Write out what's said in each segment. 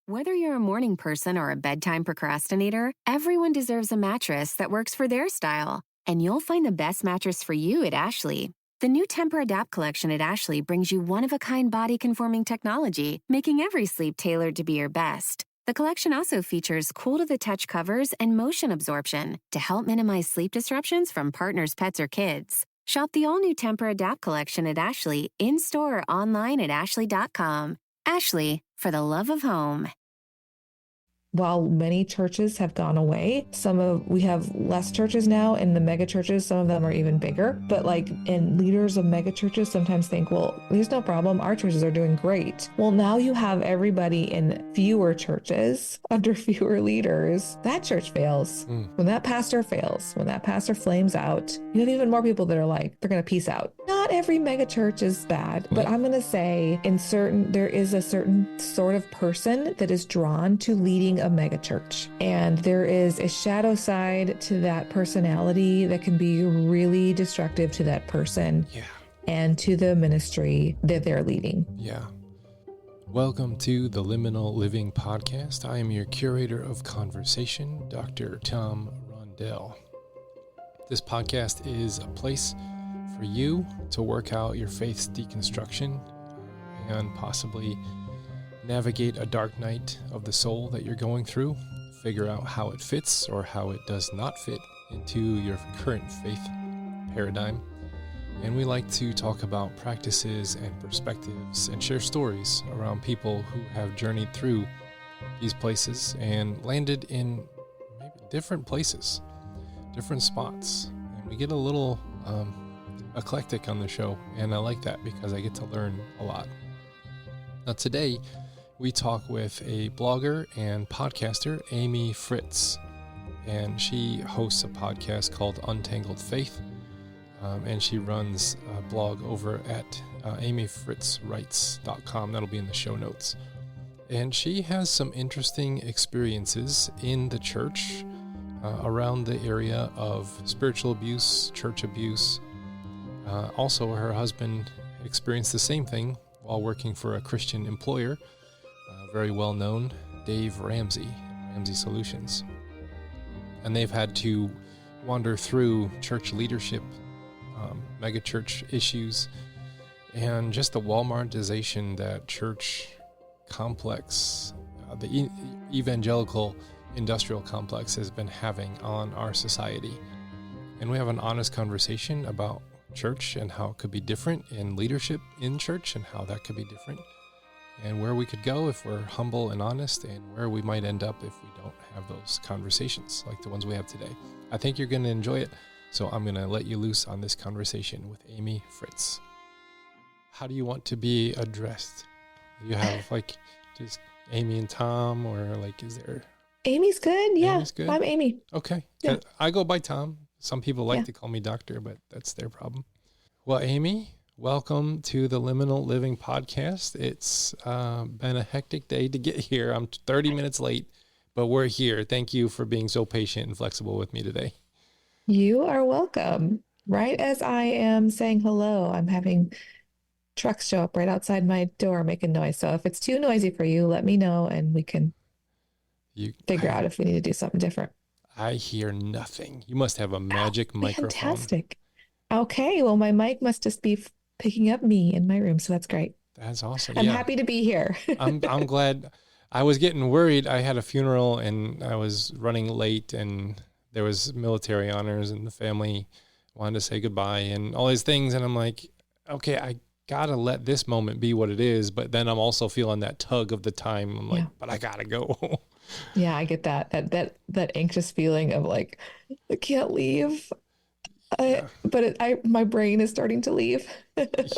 Whether you're a morning person or a bedtime procrastinator, everyone deserves a mattress that works for their style. And you'll find the best mattress for you at Ashley. The new Temper-Adapt collection at Ashley brings you one-of-a-kind body-conforming technology, making every sleep tailored to be your best. The collection also features cool-to-the-touch covers and motion absorption to help minimize sleep disruptions from partners, pets, or kids. Shop the all-new Temper-Adapt collection at Ashley, in-store or online at ashley.com. Ashley, for the love of home. While many churches have gone away, we have less churches now, and the mega churches, some of them are even bigger. But and leaders of mega churches sometimes think, well, there's no problem. Our churches are doing great. Well, now you have everybody in fewer churches under fewer leaders. That church fails. When that pastor fails, when that pastor flames out, you have even more people that are like, they're going to peace out. Not every mega church is bad, but I'm going to say there is a certain sort of person that is drawn to leading a mega church. And there is a shadow side to that personality that can be really destructive to that person and to the ministry that they're leading. Yeah. Welcome to the Liminal Living Podcast. I am your curator of conversation, Dr. Tom Rondell. This podcast is a place for you to work out your faith's deconstruction and possibly navigate a dark night of the soul that you're going through, figure out how it fits or how it does not fit into your current faith paradigm. And we like to talk about practices and perspectives and share stories around people who have journeyed through these places and landed in maybe different places, different spots. And we get a little eclectic on the show, and I like that because I get to learn a lot. Now today, we talk with a blogger and podcaster, Amy Fritz, and she hosts a podcast called Untangled Faith, and she runs a blog over at amyfritzwrites.com. That'll be in the show notes. And she has some interesting experiences in the church around the area of spiritual abuse, church abuse. Also, her husband experienced the same thing while working for a Christian employer, very well known, Dave Ramasey, Ramasey Solutions. And they've had to wander through church leadership, megachurch issues, and just the Walmart-ization that church complex, the evangelical industrial complex has been having on our society. And we have an honest conversation about church and how it could be different in leadership in church and how that could be different, and where we could go if we're humble and honest, and where we might end up if we don't have those conversations like the ones we have today. I think you're going to enjoy it, so I'm going to let you loose on this conversation with Amy Fritz. How do you want to be addressed? Do you have just Amy and Tom, or is there... Amy's good. Yeah, Amy's good? I'm Amy. Okay. Yeah. I go by Tom. Some people like to call me doctor, but that's their problem. Well, Amy, welcome to the Liminal Living Podcast. It's been a hectic day to get here. I'm 30 minutes late, but we're here. Thank you for being so patient and flexible with me today. You are welcome. Right as I am saying hello, I'm having trucks show up right outside my door making noise. So if it's too noisy for you, let me know and we can figure out if we need to do something different. I hear nothing. You must have a magic microphone. Fantastic. Okay, well, my mic must just be picking up me in my room, so that's great. That's awesome. I'm happy to be here. I'm glad. I was getting worried. I had a funeral and I was running late, and there was military honors, and the family wanted to say goodbye and all these things. And I'm like, okay, I gotta let this moment be what it is. But then I'm also feeling that tug of the time. I'm like, but I gotta go. Yeah, I get that anxious feeling of I can't leave. But my brain is starting to leave.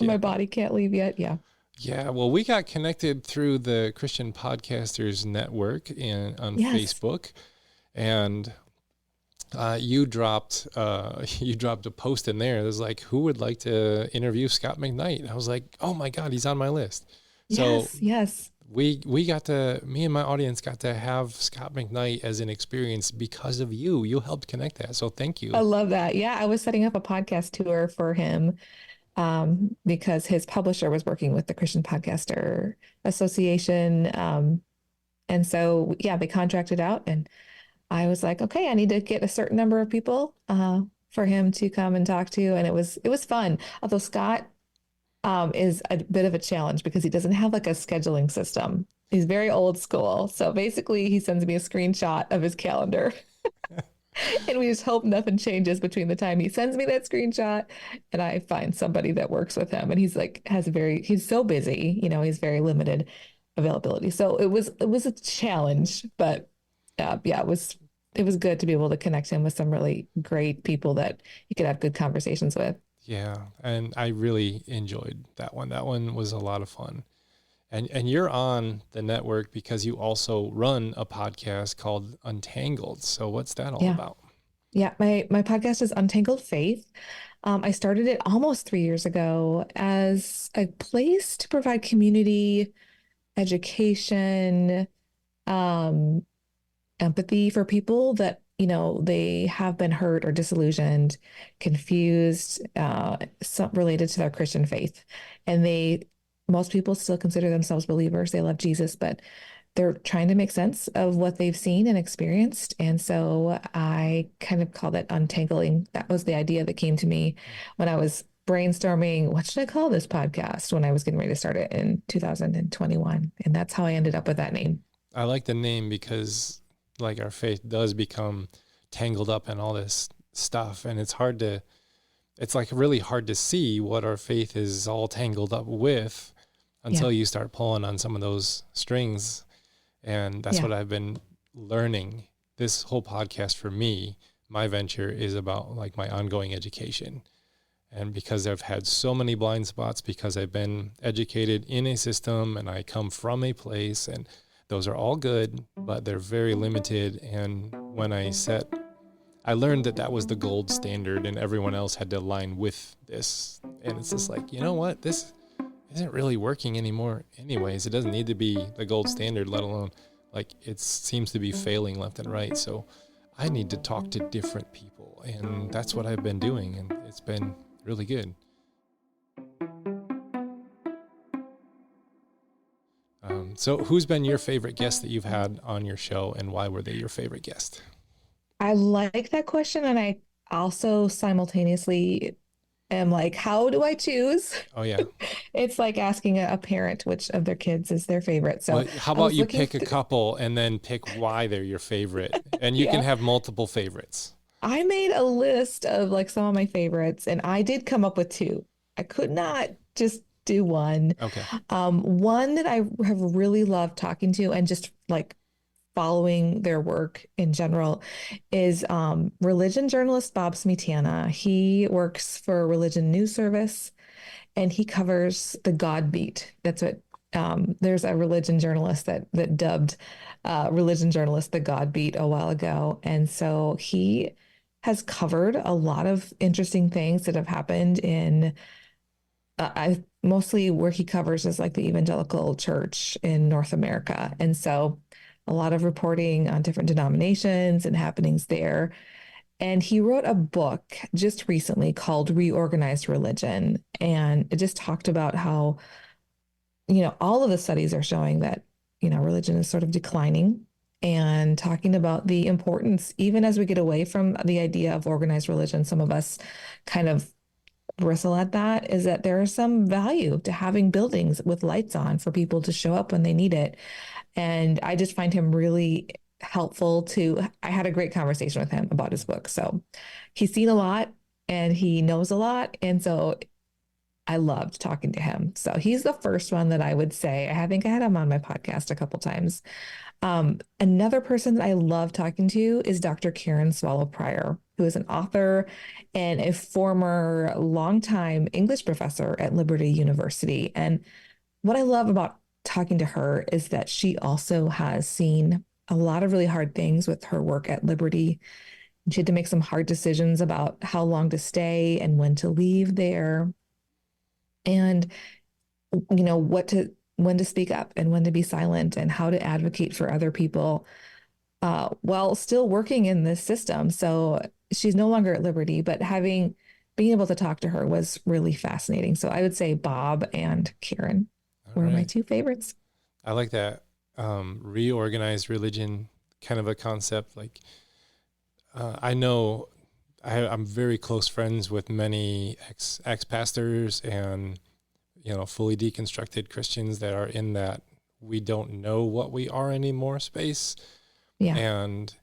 My body can't leave yet. Yeah. Yeah. Well, we got connected through the Christian Podcasters Network on Facebook, and you dropped a post in there. It was like, who would like to interview Scott McKnight? I was like, oh my God, he's on my list. Yes. Me and my audience got to have Scott McKnight as an experience because of you. You helped connect that. So thank you. I love that. Yeah. I was setting up a podcast tour for him because his publisher was working with the Christian Podcaster Association. And so, yeah, they contracted out, and I was like, okay, I need to get a certain number of people for him to come and talk to. And it was fun. Although Scott is a bit of a challenge because he doesn't have like a scheduling system. He's very old school. So basically, he sends me a screenshot of his calendar. And we just hope nothing changes between the time he sends me that screenshot and I find somebody that works with him. And he's like, he's so busy, he's very limited availability. So it was a challenge, but yeah, it was good to be able to connect him with some really great people that you could have good conversations with. Yeah. And I really enjoyed that one. That one was a lot of fun. And you're on the network because you also run a podcast called Untangled. So what's that all about? Yeah, my podcast is Untangled Faith. I started it almost 3 years ago as a place to provide community, education, um, empathy for people that, they have been hurt or disillusioned, confused, related to their Christian faith. And most people still consider themselves believers. They love Jesus, but they're trying to make sense of what they've seen and experienced. And so I kind of call that untangling. That was the idea that came to me when I was brainstorming, what should I call this podcast, when I was getting ready to start it in 2021. And that's how I ended up with that name. I like the name because like our faith does become tangled up in all this stuff. And it's like really hard to see what our faith is all tangled up with until you start pulling on some of those strings. And that's what I've been learning. This whole podcast for me, my venture is about like my ongoing education. And because I've had so many blind spots, because I've been educated in a system and I come from a place, and those are all good, but they're very limited. And when I learned that was the gold standard and everyone else had to align with this. And it's just like, you know what? This isn't really working anymore anyways. It doesn't need to be the gold standard, let alone like it seems to be failing left and right. So I need to talk to different people, and that's what I've been doing, and it's been really good. So who's been your favorite guest that you've had on your show, and why were they your favorite guest? I like that question. And I also simultaneously am like, how do I choose? Oh, yeah. It's like asking a parent which of their kids is their favorite. So how about you pick a couple and then pick why they're your favorite, and you can have multiple favorites. I made a list of like some of my favorites, and I did come up with two. I could not just do one. Okay. One that I have really loved talking to and just like following their work in general is religion journalist Bob Smetana. He works for Religion News Service, and he covers the God beat. That's what there's a religion journalist that dubbed religion journalist the God beat a while ago. And so he has covered a lot of interesting things that have happened in I mostly where he covers is like the Evangelical church in North America. And so a lot of reporting on different denominations and happenings there. And he wrote a book just recently called Reorganized Religion. And it just talked about how, all of the studies are showing that, religion is sort of declining, and talking about the importance, even as we get away from the idea of organized religion, some of us kind of bristle at that, is that there is some value to having buildings with lights on for people to show up when they need it. And I just find him really helpful I had a great conversation with him about his book. So he's seen a lot and he knows a lot. And so I loved talking to him. So he's the first one that I would say. I think I had him on my podcast a couple times. Another person that I love talking to is Dr. Karen Swallow Prior, who is an author and a former longtime English professor at Liberty University. And what I love about talking to her is that she also has seen a lot of really hard things with her work at Liberty. She had to make some hard decisions about how long to stay and when to leave there. And, when to speak up and when to be silent, and how to advocate for other people while still working in this system. So she's no longer at Liberty, but being able to talk to her was really fascinating. So I would say Bob and Karen were my two favorites. I like that. reorganized religion kind of a concept. Like, I know I'm very close friends with many ex-pastors and, fully deconstructed Christians that are in that we don't know what we are anymore space. Yeah. And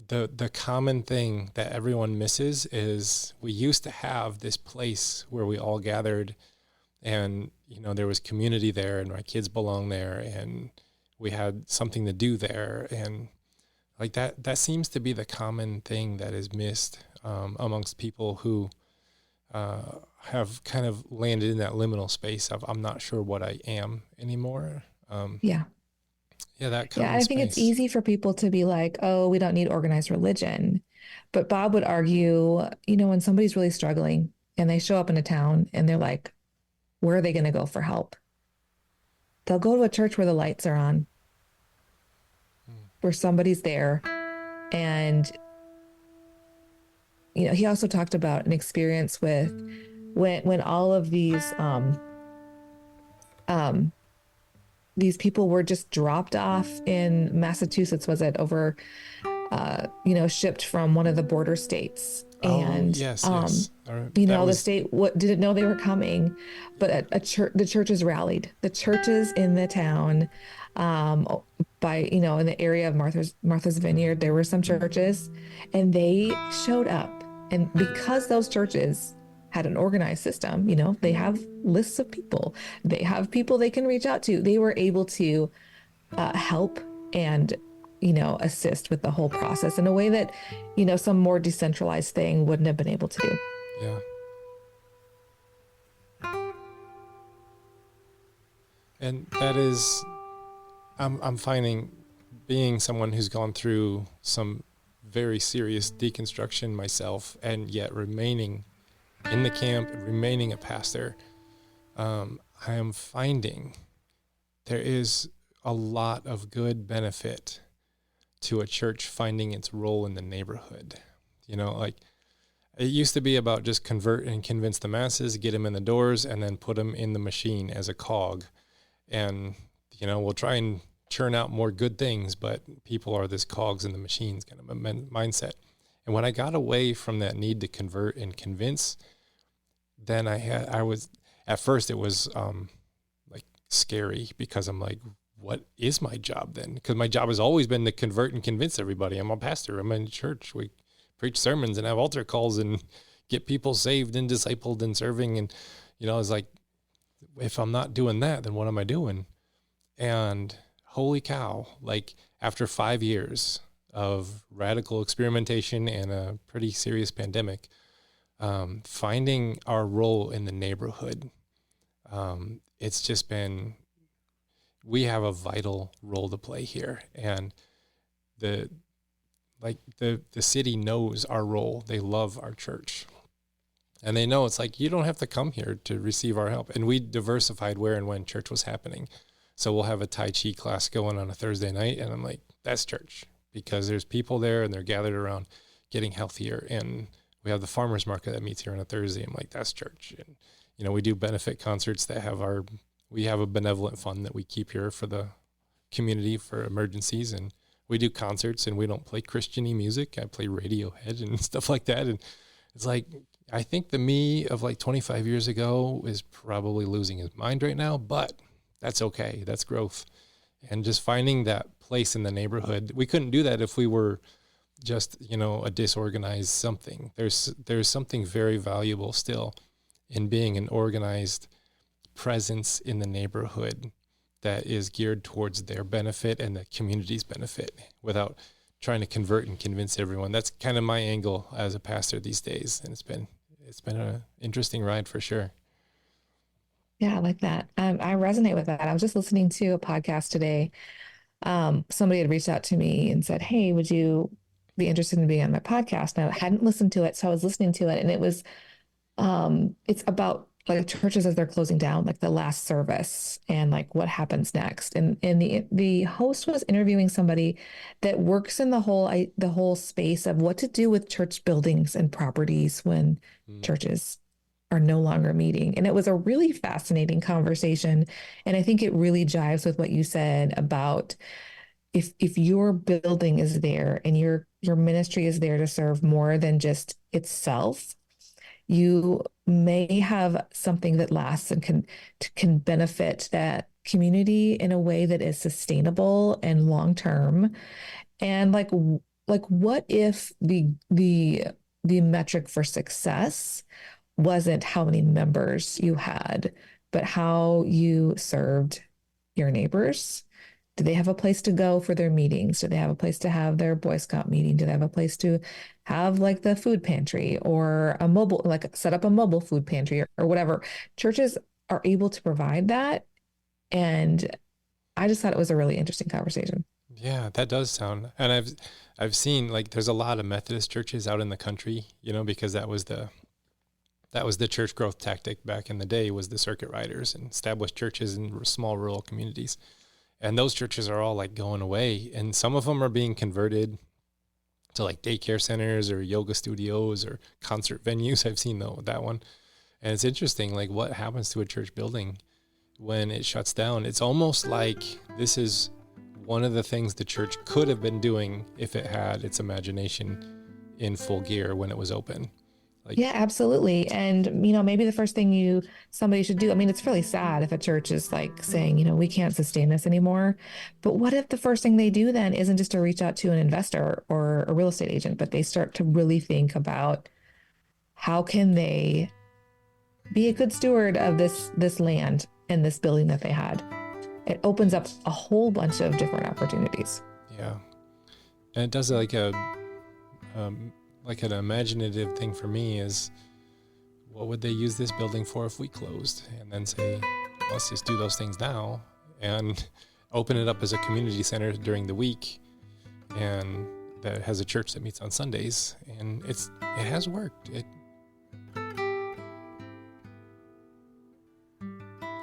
the common thing that everyone misses is we used to have this place where we all gathered and, there was community there and my kids belong there and we had something to do there. And like that seems to be the common thing that is missed amongst people who have kind of landed in that liminal space of I'm not sure what I am anymore. Yeah. Yeah, that common I think it's space. easy for people to be like, oh, we don't need organized religion. But Bob would argue, when somebody's really struggling and they show up in a town and they're like, where are they going to go for help? They'll go to a church where the lights are on, where somebody's there. And, he also talked about an experience with when all of these people were just dropped off in Massachusetts, was it, over, shipped from one of the border states. And, yes. The state didn't know they were coming, but the churches rallied. The churches in the town, in the area of Martha's Vineyard, there were some churches, and they showed up. And because those churches had an organized system, they have lists of people, they have people they can reach out to. They were able to help and assist with the whole process in a way that, some more decentralized thing wouldn't have been able to do. Yeah. And that is, I'm finding, being someone who's gone through some very serious deconstruction myself, and yet remaining in the camp, remaining a pastor, I am finding there is a lot of good benefit to a church finding its role in the neighborhood. Like it used to be about just convert and convince the masses, get them in the doors, and then put them in the machine as a cog. And, we'll try and churn out more good things, but people are this cogs in the machines kind of a mindset. And when I got away from that need to convert and convince, then at first it was like scary, because I'm like, what is my job then? Because my job has always been to convert and convince everybody. I'm a pastor. I'm in church. We preach sermons and have altar calls and get people saved and discipled and serving. And, it's like, if I'm not doing that, then what am I doing? And holy cow, like after 5 years of radical experimentation and a pretty serious pandemic, finding our role in the neighborhood, it's just been, we have a vital role to play here. And the city knows our role. They love our church. And they know it's like, you don't have to come here to receive our help. And we diversified where and when church was happening. So we'll have a Tai Chi class going on a Thursday night. And I'm like, that's church, because there's people there and they're gathered around getting healthier. And we have the farmer's market that meets here on a Thursday. I'm like, that's church. And, we do benefit concerts that we have a benevolent fund that we keep here for the community for emergencies. And we do concerts, and we don't play Christian-y music. I play Radiohead and stuff like that. And it's like, I think the me of like 25 years ago is probably losing his mind right now, but that's okay. That's growth. And just finding that place in the neighborhood. We couldn't do that if we were just, a disorganized something. There's something very valuable still in being an organized presence in the neighborhood that is geared towards their benefit and the community's benefit, without trying to convert and convince everyone. That's kind of my angle as a pastor these days. And it's been an interesting ride for sure. Yeah, I like that. I resonate with that. I was just listening to a podcast today. Somebody had reached out to me and said, hey, would you be interested in being on my podcast? And I hadn't listened to it, so I was listening to it, and it was, it's about like churches as they're closing down, like the last service and like what happens next. And the host was interviewing somebody that works in the whole space of what to do with church buildings and properties when churches are no longer meeting. And it was a really fascinating conversation. And I think it really jives with what you said about if your building is there and your ministry is there to serve more than just itself, you may have something that lasts and can benefit that community in a way that is sustainable and long term. And like what if the metric for success wasn't how many members you had, but how you served your neighbors? Do they have a place to go for their meetings? Do they have a place to have their Boy Scout meeting? Do they have a place to have like the food pantry or a mobile, like set up a mobile food pantry or whatever? Churches are able to provide that. And I just thought it was a really interesting conversation. Yeah, that does sound. And I've seen like there's a lot of Methodist churches out in the country, because that was the church growth tactic back in the day, was the circuit riders and established churches in small rural communities. And those churches are all like going away, and some of them are being converted to like daycare centers or yoga studios or concert venues. I've seen that one. And it's interesting, like what happens to a church building when it shuts down. It's almost like this is one of the things the church could have been doing if it had its imagination in full gear when it was open. Yeah, absolutely. And, maybe the first thing somebody should do, it's really sad if a church is like saying, we can't sustain this anymore. But what if the first thing they do then isn't just to reach out to an investor or a real estate agent, but they start to really think about how can they be a good steward of this land and this building that they had? It opens up a whole bunch of different opportunities. Yeah. And it does like an imaginative thing for me is, what would they use this building for if we closed? And then say, let's just do those things now and open it up as a community center during the week, and that has a church that meets on Sundays. And it has worked.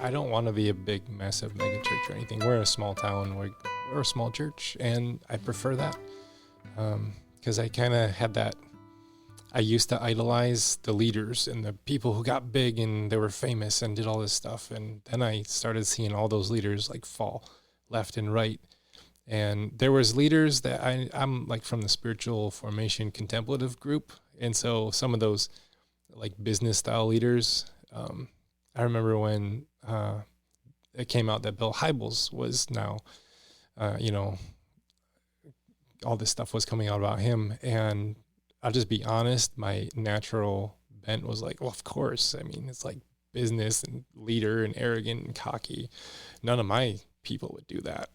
I don't want to be a big, massive mega church or anything. We're a small town. We're a small church, and I prefer that because I kind of had that. I used to idolize the leaders and the people who got big and they were famous and did all this stuff. And then I started seeing all those leaders like fall left and right. And there was leaders that I'm like from the spiritual formation contemplative group. And so some of those like business style leaders, I remember when it came out that Bill Hybels was now, all this stuff was coming out about him. And I'll just be honest, my natural bent was like, well, of course. It's like business and leader and arrogant and cocky. None of my people would do that.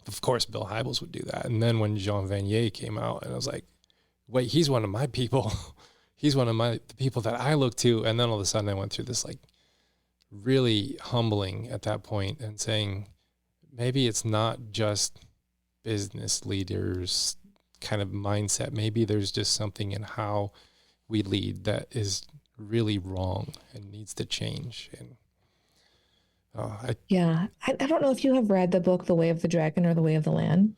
Of course, Bill Hybels would do that. And then when Jean Vanier came out, and I was like, wait, he's one of my people. He's one of the people that I look to. And then all of a sudden I went through this like really humbling at that point and saying, maybe it's not just business leaders kind of mindset. Maybe there's just something in how we lead that is really wrong and needs to change. And I don't know if you have read the book The Way of the Dragon or The Way of the Lamb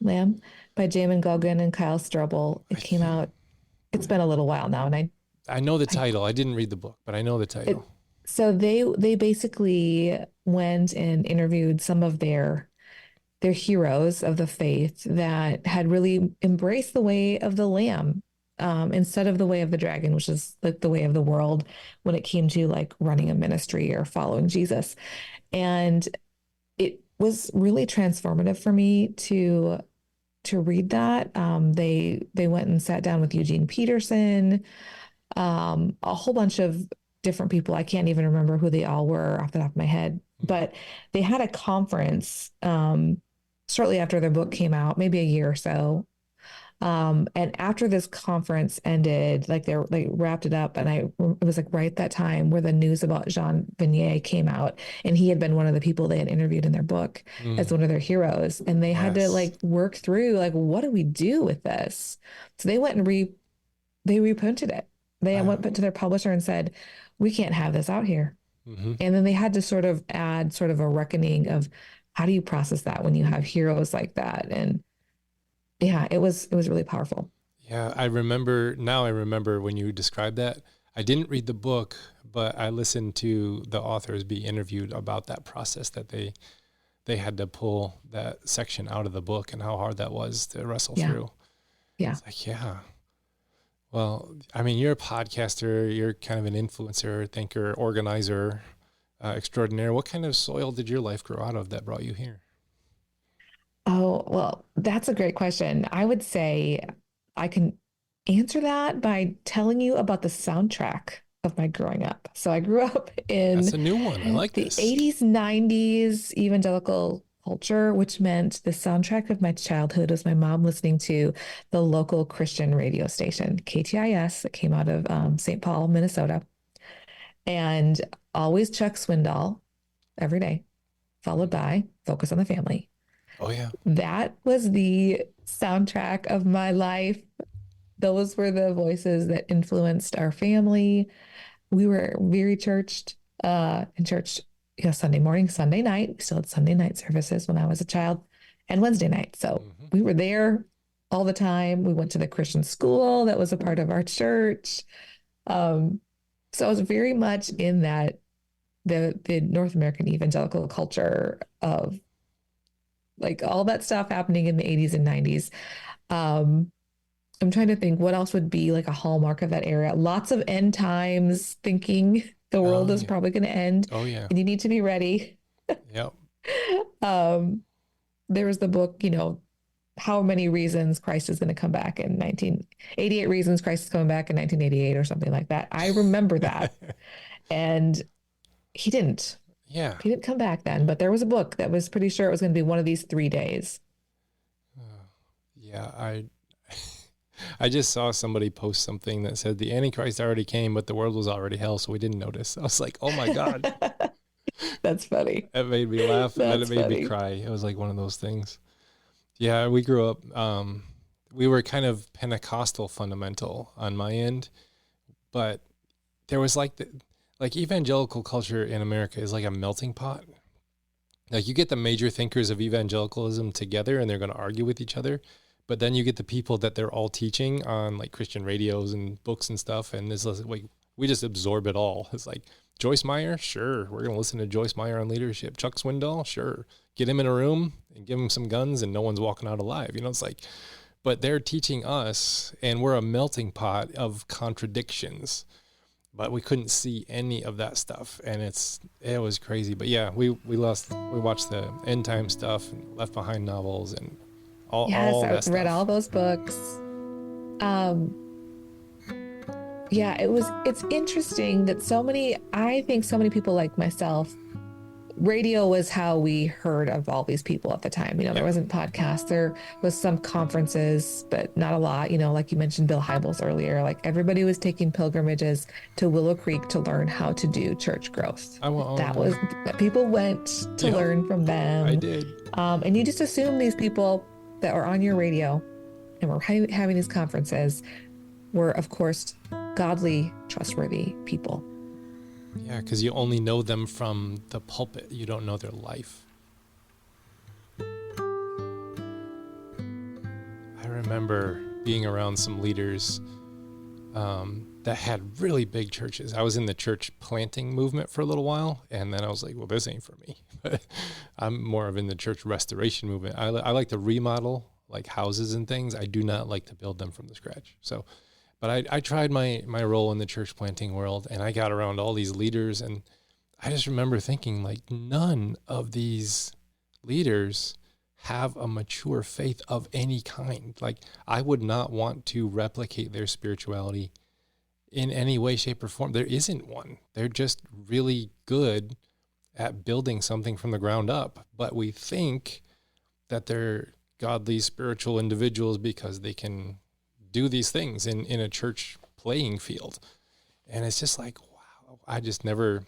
by Jamin Gogan and Kyle Strobel. It came out, it's been a little while now, and I know the title. I didn't read the book, but I know the title. So they basically went and interviewed some of their heroes of the faith that had really embraced the way of the lamb instead of the way of the dragon, which is like the way of the world when it came to like running a ministry or following Jesus. And it was really transformative for me to read that. They went and sat down with Eugene Peterson, a whole bunch of different people. I can't even remember who they all were off the top of my head, but they had a conference shortly after their book came out, maybe a year or so. And after this conference ended, like they wrapped it up, and it was like right at that time where the news about Jean Vanier came out, and he had been one of the people they had interviewed in their book as one of their heroes. And they had to like work through like, what do we do with this? So they went and they reprinted it. They went to their publisher and said, we can't have this out here. And then they had to sort of add sort of a reckoning of how do you process that when you have heroes like that? And yeah, it was really powerful. Yeah, I remember when you described that. I didn't read the book, but I listened to the authors be interviewed about that process that they had to pull that section out of the book and how hard that was to wrestle through. Yeah. It's like, yeah. Well, I mean, you're a podcaster, you're kind of an influencer, thinker, organizer, extraordinaire. What kind of soil did your life grow out of that brought you here? Oh, well, that's a great question. I would say I can answer that by telling you about the soundtrack of my growing up. So I grew up in That's a new one. I like the this. 80s, 90s evangelical culture, which meant the soundtrack of my childhood was my mom listening to the local Christian radio station, KTIS, that came out of St. Paul, Minnesota. And always Chuck Swindoll every day, followed by Focus on the Family. Oh, yeah. That was the soundtrack of my life. Those were the voices that influenced our family. We were very churched in church, Sunday morning, Sunday night. We still had Sunday night services when I was a child, and Wednesday night. So we were there all the time. We went to the Christian school that was a part of our church. So I was very much in that the North American evangelical culture of like all that stuff happening in the 80s and 90s. I'm trying to think what else would be like a hallmark of that era. Lots of end times thinking the world is probably going to end. Oh, yeah. And you need to be ready. Yep. There was the book, how many reasons Christ is going to come back in 1988 reasons Christ is coming back in 1988 or something like that. I remember that. And he didn't. Yeah. He didn't come back then, but there was a book that was pretty sure it was going to be one of these 3 days. Yeah, I just saw somebody post something that said the Antichrist already came, but the world was already hell, so we didn't notice. I was like, oh my God. That's funny. It made me laugh and it made funny. me cry. It was like one of those things. Yeah, we grew up, we were kind of Pentecostal fundamental on my end, but there was like evangelical culture in America is like a melting pot. Like you get the major thinkers of evangelicalism together and they're going to argue with each other. But then you get the people that they're all teaching on like Christian radios and books and stuff. And it's like, we just absorb it all. It's like Joyce Meyer. Sure. We're going to listen to Joyce Meyer on leadership. Chuck Swindoll. Sure. Get him in a room and give him some guns and no one's walking out alive. It's like, but they're teaching us and we're a melting pot of contradictions. But we couldn't see any of that stuff, and it was crazy. But yeah, we watched the end time stuff, and Left Behind novels, and all that stuff. Read all those books. Yeah, it's interesting that I think so many people like myself, radio was how we heard of all these people at the time. There wasn't podcasts, there was some conferences, but not a lot. Like you mentioned Bill Hybels earlier, like everybody was taking pilgrimages to Willow Creek to learn how to do church growth. People went to learn from them. I did. And you just assume these people that were on your radio and were having these conferences were, of course, godly, trustworthy people. Yeah, because you only know them from the pulpit. You don't know their life. I remember being around some leaders that had really big churches. I was in the church planting movement for a little while, and then I was like, well, this ain't for me. But I'm more of in the church restoration movement. I like to remodel like houses and things. I do not like to build them from the scratch. So... But I tried my role in the church planting world, and I got around all these leaders, and I just remember thinking, like, none of these leaders have a mature faith of any kind. Like, I would not want to replicate their spirituality in any way, shape, or form. There isn't one. They're just really good at building something from the ground up. But we think that they're godly, spiritual individuals because they can do these things in a church playing field. And it's just like, wow, I just never,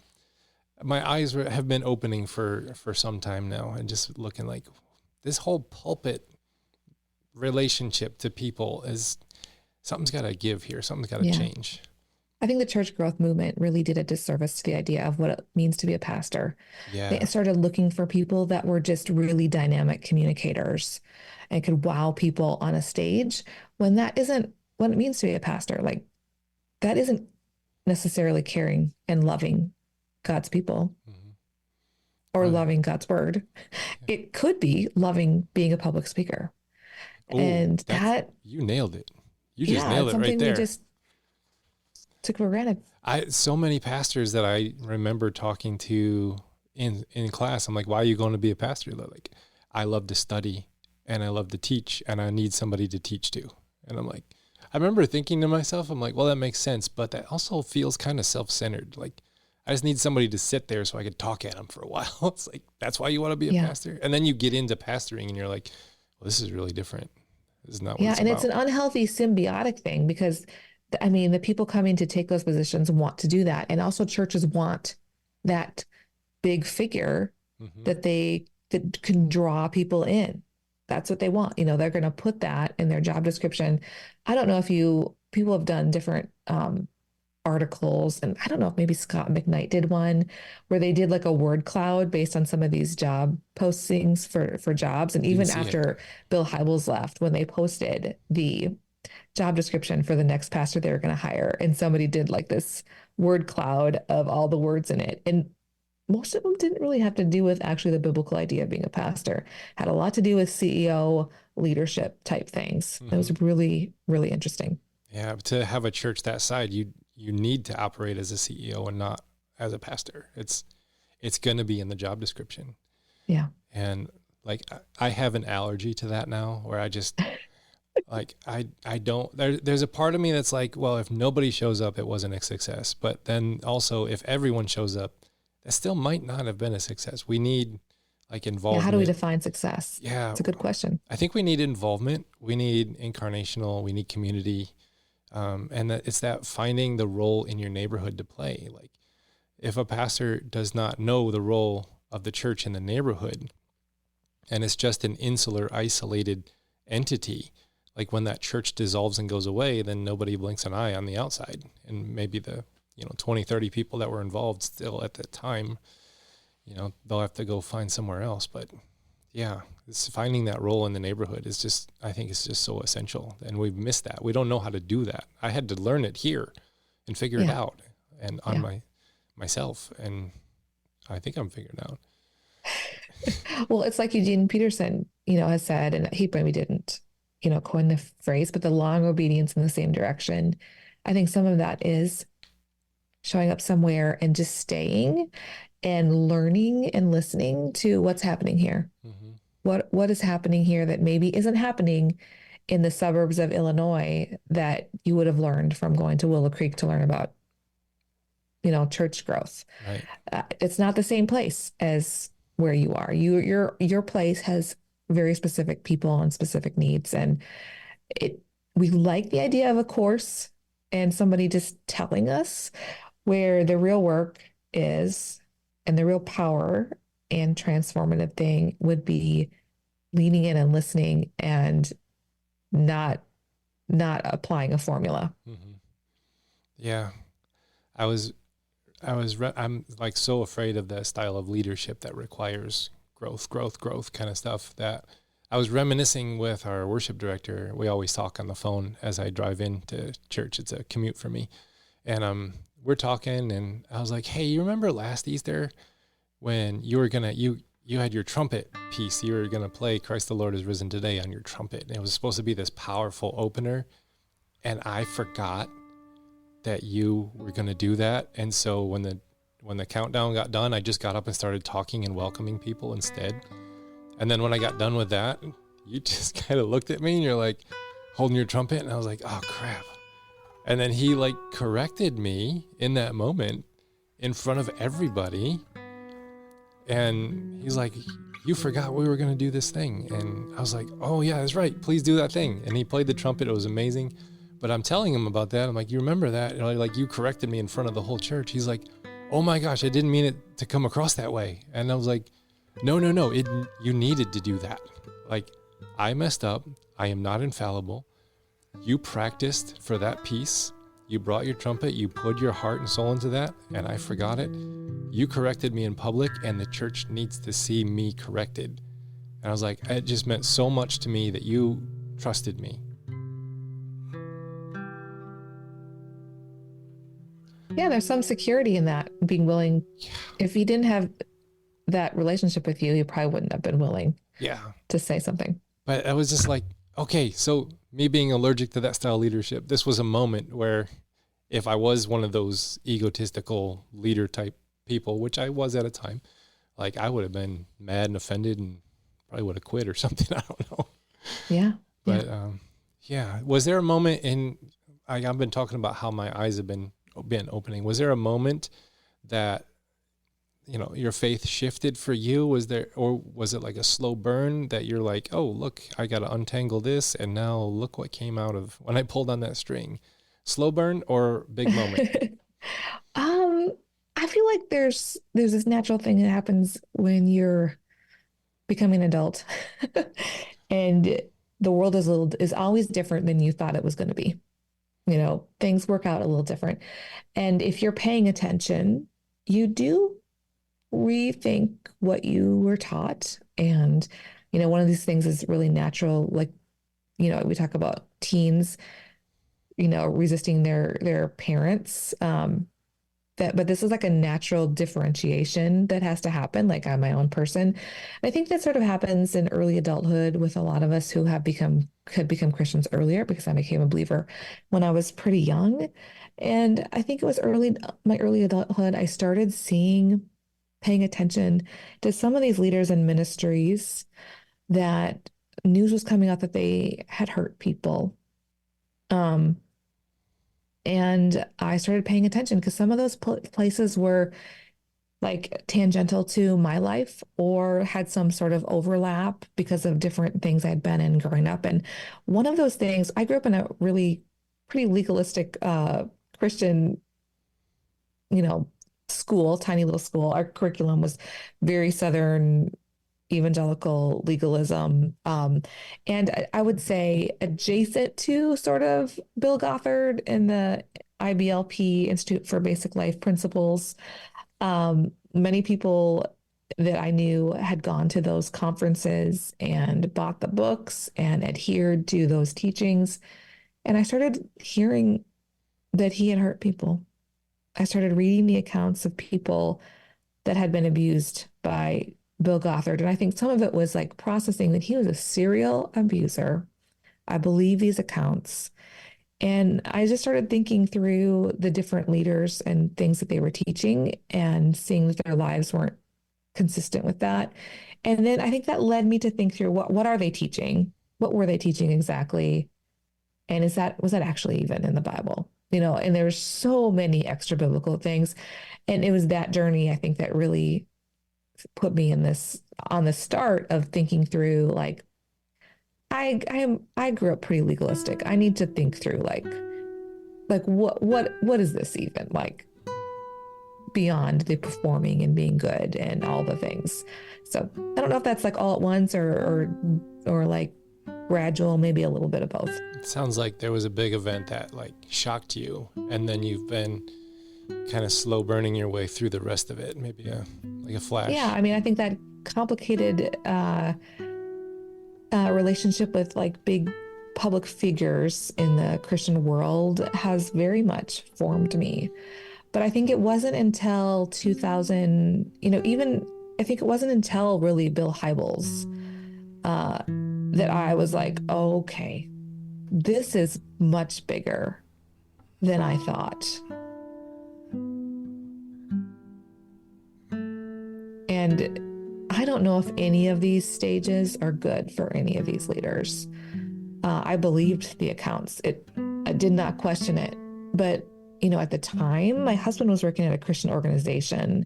my eyes have been opening for some time now, and just looking like this whole pulpit relationship to people is something's got to give here. Something's got to change. I think the church growth movement really did a disservice to the idea of what it means to be a pastor. Yeah. They started looking for people that were just really dynamic communicators and could wow people on a stage, when that isn't what it means to be a pastor. Like, that isn't necessarily caring and loving God's people or Right. loving God's word. It could be loving being a public speaker. And that, you nailed it. You just nailed it's it right something we there. just took for granted. So many pastors that I remember talking to in class, I'm like, why are you going to be a pastor? They're like, I love to study and I love to teach and I need somebody to teach to. And I'm like, I remember thinking to myself, I'm like, well, that makes sense, but that also feels kind of self-centered. Like, I just need somebody to sit there so I could talk at them for a while. It's like, that's why you want to be a pastor. And then you get into pastoring and you're like, well, this is really different. This is not what it's about. It's an unhealthy symbiotic thing because, I mean, the people coming to take those positions want to do that. And also churches want that big figure that can draw people in. That's what they want. You know, they're going to put that in their job description. I don't know if people have done different articles, and I don't know if maybe Scott McKnight did one where they did like a word cloud based on some of these job postings for jobs. And even after Bill Hybels left, when they posted the job description for the next pastor they were going to hire, and somebody did like this word cloud of all the words in it. And most of them didn't really have to do with actually the biblical idea of being a pastor. Had a lot to do with CEO leadership type things. It was really, really interesting. Yeah, to have a church that side, you need to operate as a CEO and not as a pastor. It's going to be in the job description. Yeah. And like, I have an allergy to that now where I just like, I don't, there's a part of me that's like, well, if nobody shows up, it wasn't a success. But then also if everyone shows up, that still might not have been a success. We need like involvement. How do we define success? Yeah. It's a good question. I think we need involvement. We need incarnational. We need community. And it's that finding the role in your neighborhood to play. Like if a pastor does not know the role of the church in the neighborhood and it's just an insular, isolated entity, like when that church dissolves and goes away, then nobody blinks an eye on the outside. And maybe the 20, 30 people that were involved still at that time, they'll have to go find somewhere else. But yeah, it's finding that role in the neighborhood is just, I think it's just so essential. And we've missed that. We don't know how to do that. I had to learn it here and figure it out and on myself. And I think I'm figured out. Well, it's like Eugene Peterson, has said, and he maybe didn't, coin the phrase, but the long obedience in the same direction. I think some of that is showing up somewhere and just staying and learning and listening to what's happening here. What is happening here that maybe isn't happening in the suburbs of Illinois that you would have learned from going to Willow Creek to learn about, church growth. Right. It's not the same place as where you are. Your place has very specific people and specific needs. And we like the idea of a course and somebody just telling us where the real work is, and the real power and transformative thing would be leaning in and listening and not applying a formula. Yeah. I'm like so afraid of that style of leadership that requires growth kind of stuff, that I was reminiscing with our worship director. We always talk on the phone as I drive into church. It's a commute for me. And we're talking and I was like, hey, you remember last Easter when you were you had your trumpet piece, you were going to play Christ the Lord is risen today on your trumpet. And it was supposed to be this powerful opener. And I forgot that you were going to do that. And so when the countdown got done, I just got up and started talking and welcoming people instead. And then when I got done with that, you just kind of looked at me and you're like holding your trumpet. And I was like, oh crap. And then he like corrected me in that moment in front of everybody. And he's like, you forgot we were going to do this thing. And I was like, oh yeah, that's right. Please do that thing. And he played the trumpet. It was amazing. But I'm telling him about that. I'm like, you remember that? And like, you corrected me in front of the whole church. He's like, oh my gosh, I didn't mean it to come across that way. And I was like, no. You needed to do that. Like, I messed up. I am not infallible. You practiced for that piece. You brought your trumpet. You put your heart and soul into that. And I forgot it. You corrected me in public, and the church needs to see me corrected. And I was like, it just meant so much to me that you trusted me. Yeah, there's some security in that, being willing. If he didn't have that relationship with you, he probably wouldn't have been willing Yeah. to say something. But I was just like, okay, so me being allergic to that style of leadership, this was a moment where if I was one of those egotistical leader type people, which I was at a time, like I would have been mad and offended and probably would have quit or something. I don't know. Yeah. But yeah. Was there a moment I've been talking about how my eyes have been opening. Was there a moment that, your faith shifted for you? Or was it like a slow burn that you're like, oh, look, I got to untangle this. And now look what came out of when I pulled on that string. Slow burn or big moment? I feel like there's this natural thing that happens when you're becoming an adult and the world is always different than you thought it was going to be. Things work out a little different. And if you're paying attention, you do rethink what you were taught. And, one of these things is really natural. Like, we talk about teens, resisting their parents. But this is like a natural differentiation that has to happen, like I'm my own person. And I think that sort of happens in early adulthood with a lot of us who could become Christians earlier, because I became a believer when I was pretty young. And I think it was my early adulthood, I started paying attention to some of these leaders in ministries that news was coming out that they had hurt people. And I started paying attention because some of those places were like tangential to my life or had some sort of overlap because of different things I'd been in growing up. And one of those things, I grew up in a really pretty legalistic Christian, school, tiny little school. Our curriculum was very Southern evangelical legalism. And I would say adjacent to sort of Bill Gothard and the IBLP, Institute for Basic Life Principles. Many people that I knew had gone to those conferences and bought the books and adhered to those teachings. And I started hearing that he had hurt people. I started reading the accounts of people that had been abused by Bill Gothard. And I think some of it was like processing that he was a serial abuser. I believe these accounts. And I just started thinking through the different leaders and things that they were teaching and seeing that their lives weren't consistent with that. And then I think that led me to think through what are they teaching? What were they teaching exactly? And was that actually even in the Bible? And there's so many extra biblical things. And it was that journey, I think, that really put me on the start of thinking through, like, I grew up pretty legalistic. I need to think through like what is this even like beyond the performing and being good and all the things. So I don't know if that's like all at once or like gradual, maybe a little bit of both. It sounds like there was a big event that like shocked you, and then you've been kind of slow burning your way through the rest of it. Maybe like a flash. Yeah, I mean, I think that complicated relationship with like big public figures in the Christian world has very much formed me. But I think it wasn't until 2000, I think it wasn't until really Bill Hybels that I was like, oh, okay, this is much bigger than I thought. And I don't know if any of these stages are good for any of these leaders. I believed the accounts. I did not question it. But, at the time, my husband was working at a Christian organization,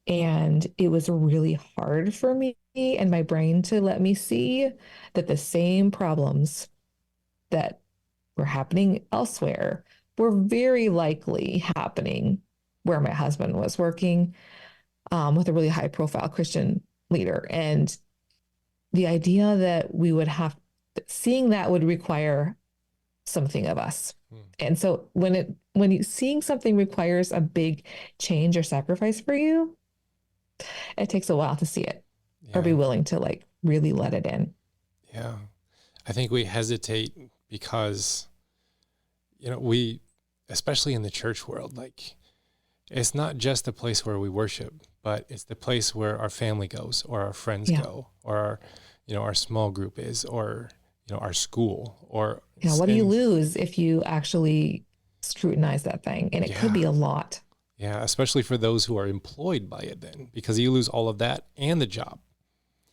and it was really hard for me and my brain to let me see that the same problems that were happening elsewhere were very likely happening where my husband was working with a really high profile Christian leader. And the idea that we would seeing that would require something of us. And so when seeing something requires a big change or sacrifice for you, it takes a while to see it or be willing to like really let it in. Yeah. I think we hesitate because, we, especially in the church world, like it's not just the place where we worship, but it's the place where our family goes, or our friends Yeah. go, or our, our small group is, or, our school, or, Yeah. What do you and lose if you actually scrutinize that thing? And it could be yeah, a lot. yeah, especially for those who are employed by it then, because you lose all of that and the job.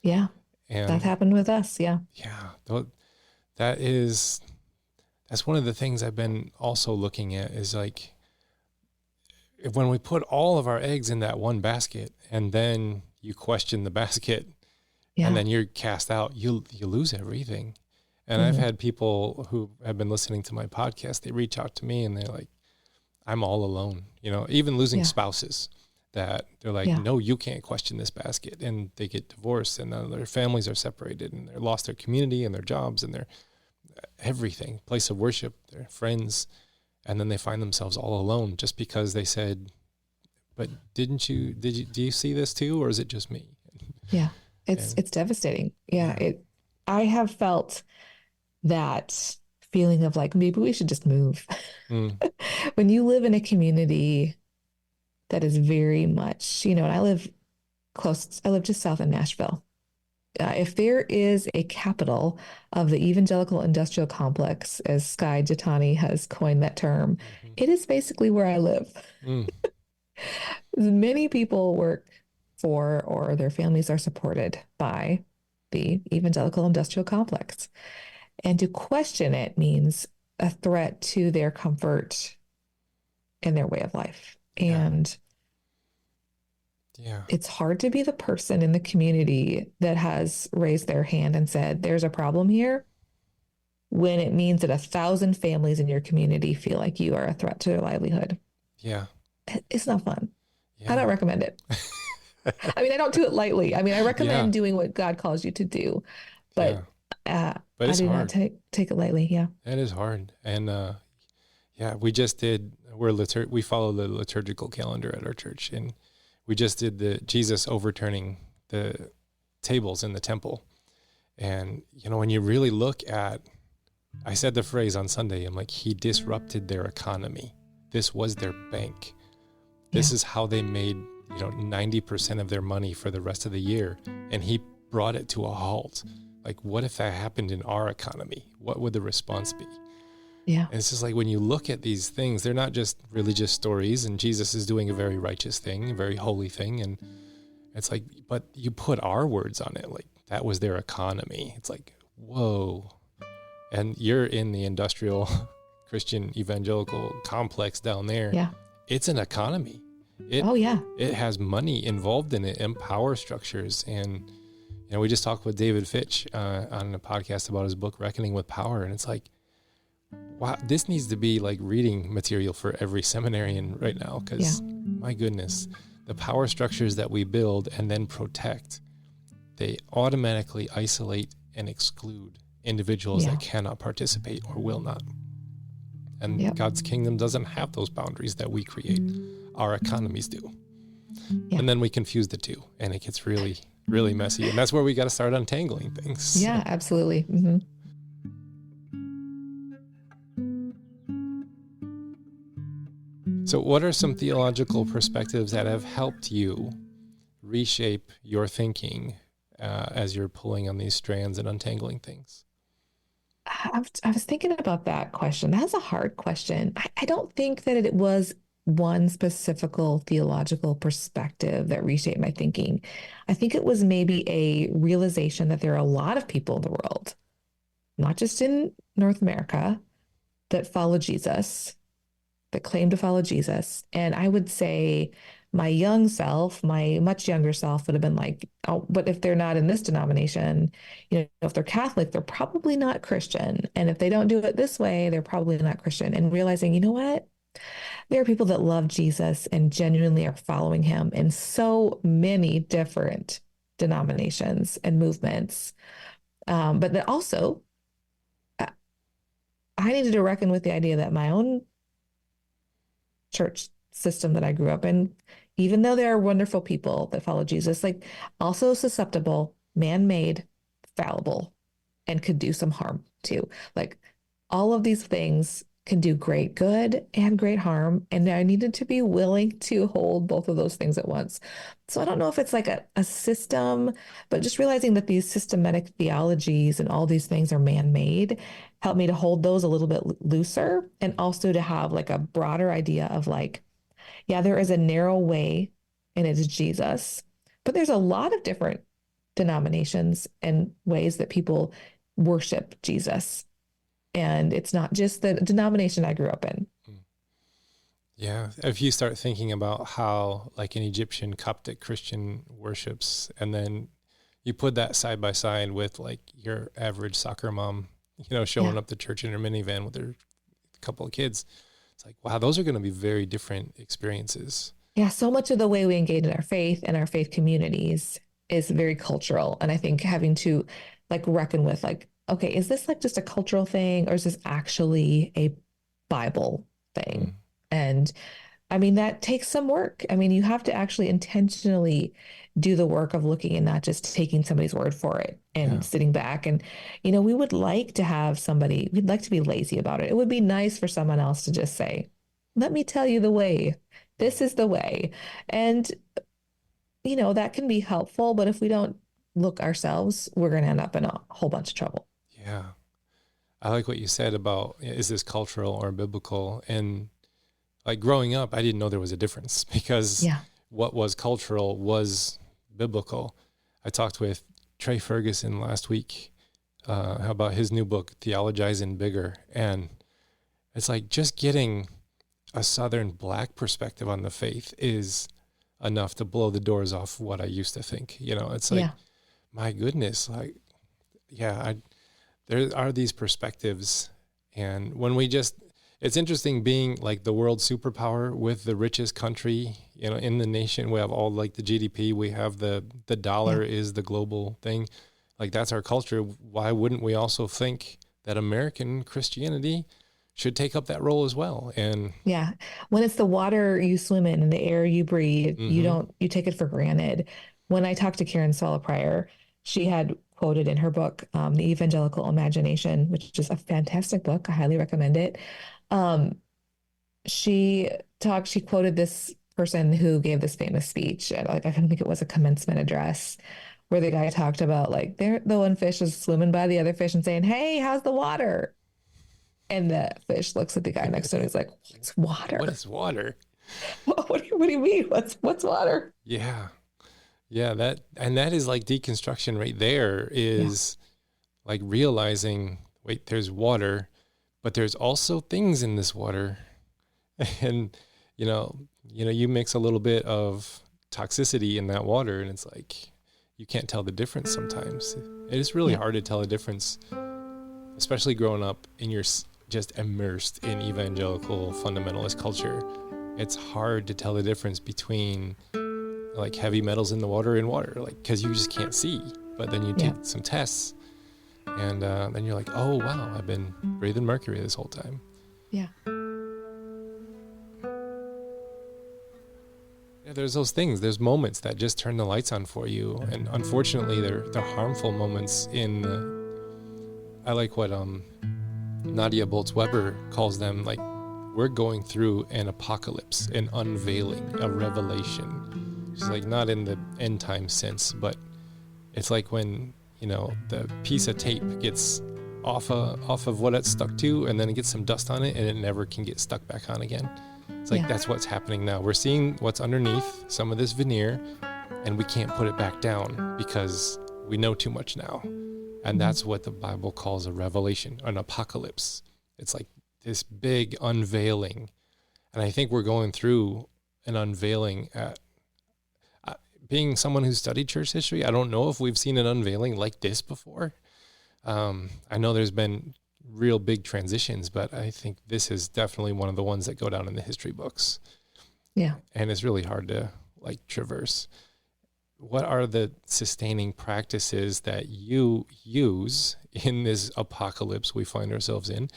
Yeah. That And happened with us. Yeah. yeah, that's one of the things I've been also looking at is like, when we put all of our eggs in that one basket and then you question the basket Yeah. and then you're cast out, you lose everything. And I've had people who have been listening to my podcast, they reach out to me and they're like, I'm all alone, even losing spouses, that they're like, Yeah. no, you can't question this basket. And they get divorced and then their families are separated and they're lost their community and their jobs and their everything, place of worship, their friends. And then they find themselves all alone just because they said, but do you see this too? Or is it just me? Yeah. It's devastating. Yeah. I have felt that feeling of like, maybe we should just move. When you live in a community that is very much, and I live just south of Nashville. If there is a capital of the evangelical industrial complex, as Skye Jitani has coined that term, it is basically where I live. Many people work for, or their families are supported by, the evangelical industrial complex. And to question it means a threat to their comfort and their way of life. And it's hard to be the person in the community that has raised their hand and said, there's a problem here, when it means that 1,000 families in your community feel like you are a threat to their livelihood. Yeah. It's not fun. Yeah. I don't recommend it. I mean, I don't do it lightly. I mean, I recommend doing what God calls you to do, but I do not take it lightly. Yeah. It is hard. And we follow the liturgical calendar at our church, and we just did the Jesus overturning the tables in the temple. And, when you really look at, I said the phrase on Sunday, I'm like, he disrupted their economy. This was their bank. This is how they made, 90% of their money for the rest of the year. And he brought it to a halt. Like, what if that happened in our economy? What would the response be? Yeah. And it's just like, when you look at these things, they're not just religious stories, and Jesus is doing a very righteous thing, a very holy thing. And it's like, but you put our words on it, like that was their economy. It's like, whoa. And you're in the industrial Christian evangelical complex down there. Yeah. It's an economy. It has money involved in it and power structures. And, we just talked with David Fitch on a podcast about his book, Reckoning with Power. And it's like, wow, this needs to be like reading material for every seminarian right now. Because my goodness, the power structures that we build and then protect, they automatically isolate and exclude individuals that cannot participate or will not. And God's kingdom doesn't have those boundaries that we create. Our economies do. And then we confuse the two, and it gets really, really messy. And that's where we got to start untangling things. Yeah, absolutely. Mm-hmm. So what are some theological perspectives that have helped you reshape your thinking as you're pulling on these strands and untangling things? I was thinking about that question. That's a hard question. I don't think that it was one specific theological perspective that reshaped my thinking. I think it was maybe a realization that there are a lot of people in the world, not just in North America, that follow Jesus, that claim to follow Jesus. And I would say my young self, my much younger self, would have been like, oh, but if they're not in this denomination, if they're Catholic, they're probably not Christian. And if they don't do it this way, they're probably not Christian. And realizing, you know what? There are people that love Jesus and genuinely are following him in so many different denominations and movements. But that also, I needed to reckon with the idea that my own church system that I grew up in, even though there are wonderful people that follow Jesus, like also susceptible, man-made, fallible, and could do some harm too. Like all of these things can do great good and great harm. And I needed to be willing to hold both of those things at once. So I don't know if it's like a system, but just realizing that these systematic theologies and all these things are man-made helped me to hold those a little bit looser, and also to have like a broader idea of like, yeah, there is a narrow way and it's Jesus, but there's a lot of different denominations and ways that people worship Jesus. And it's not just the denomination I grew up in. Yeah. If you start thinking about how like an Egyptian Coptic Christian worships, and then you put that side by side with like your average soccer mom, showing up to church in her minivan with her couple of kids, it's like, wow, those are going to be very different experiences. Yeah. So much of the way we engage in our faith and our faith communities is very cultural. And I think having to like reckon with like, okay, is this like just a cultural thing, or is this actually a Bible thing? And I mean, that takes some work. I mean, you have to actually intentionally do the work of looking and not just taking somebody's word for it and sitting back. And, we would like to have somebody, we'd like to be lazy about it. It would be nice for someone else to just say, let me tell you the way. This is the way. And, that can be helpful. But if we don't look ourselves, we're going to end up in a whole bunch of trouble. Yeah. I like what you said about, is this cultural or biblical? And like growing up, I didn't know there was a difference, because what was cultural was biblical. I talked with Trey Ferguson last week about his new book, Theologizing Bigger. And it's like just getting a Southern Black perspective on the faith is enough to blow the doors off what I used to think. It's like, my goodness, like, there are these perspectives. And when it's interesting being like the world superpower with the richest country, in the nation. We have all like the GDP, we have the dollar is the global thing. Like that's our culture. Why wouldn't we also think that American Christianity should take up that role as well? And when it's the water you swim in and the air you breathe, you take it for granted. When I talked to Karen Swallow Prior, she had quoted in her book, The Evangelical Imagination, which is a fantastic book. I highly recommend it. She quoted this person who gave this famous speech. I think it was a commencement address, where the guy talked about like the one fish is swimming by the other fish and saying, "Hey, how's the water?" And the fish looks at the guy next to him. He's like, "What's water? What is water? What do you mean? What's water?" Yeah. That is like deconstruction right there, is like realizing, wait, there's water, but there's also things in this water. And, you mix a little bit of toxicity in that water, and it's like, you can't tell the difference sometimes. It is really hard to tell the difference, especially growing up and you're just immersed in evangelical fundamentalist culture. It's hard to tell the difference between like heavy metals in the water and water, like, because you just can't see. But then you take some tests, and then you're like, oh wow, I've been breathing mercury this whole time. Yeah, there's those things, there's moments that just turn the lights on for you, and unfortunately they're harmful moments. I like what Nadia Bolz-Weber calls them, like, we're going through an apocalypse, an unveiling, a revelation. She's like, not in the end time sense, but it's like when, the piece of tape gets off of what it's stuck to, and then it gets some dust on it, and it never can get stuck back on again. It's like, that's what's happening now. We're seeing what's underneath some of this veneer, and we can't put it back down because we know too much now. And that's what the Bible calls a revelation, an apocalypse. It's like this big unveiling. And I think we're going through an unveiling at, being someone who's studied church history, I don't know if we've seen an unveiling like this before. I know there's been real big transitions, but I think this is definitely one of the ones that go down in the history books. Yeah. And it's really hard to like traverse. What are the sustaining practices that you use in this apocalypse we find ourselves in?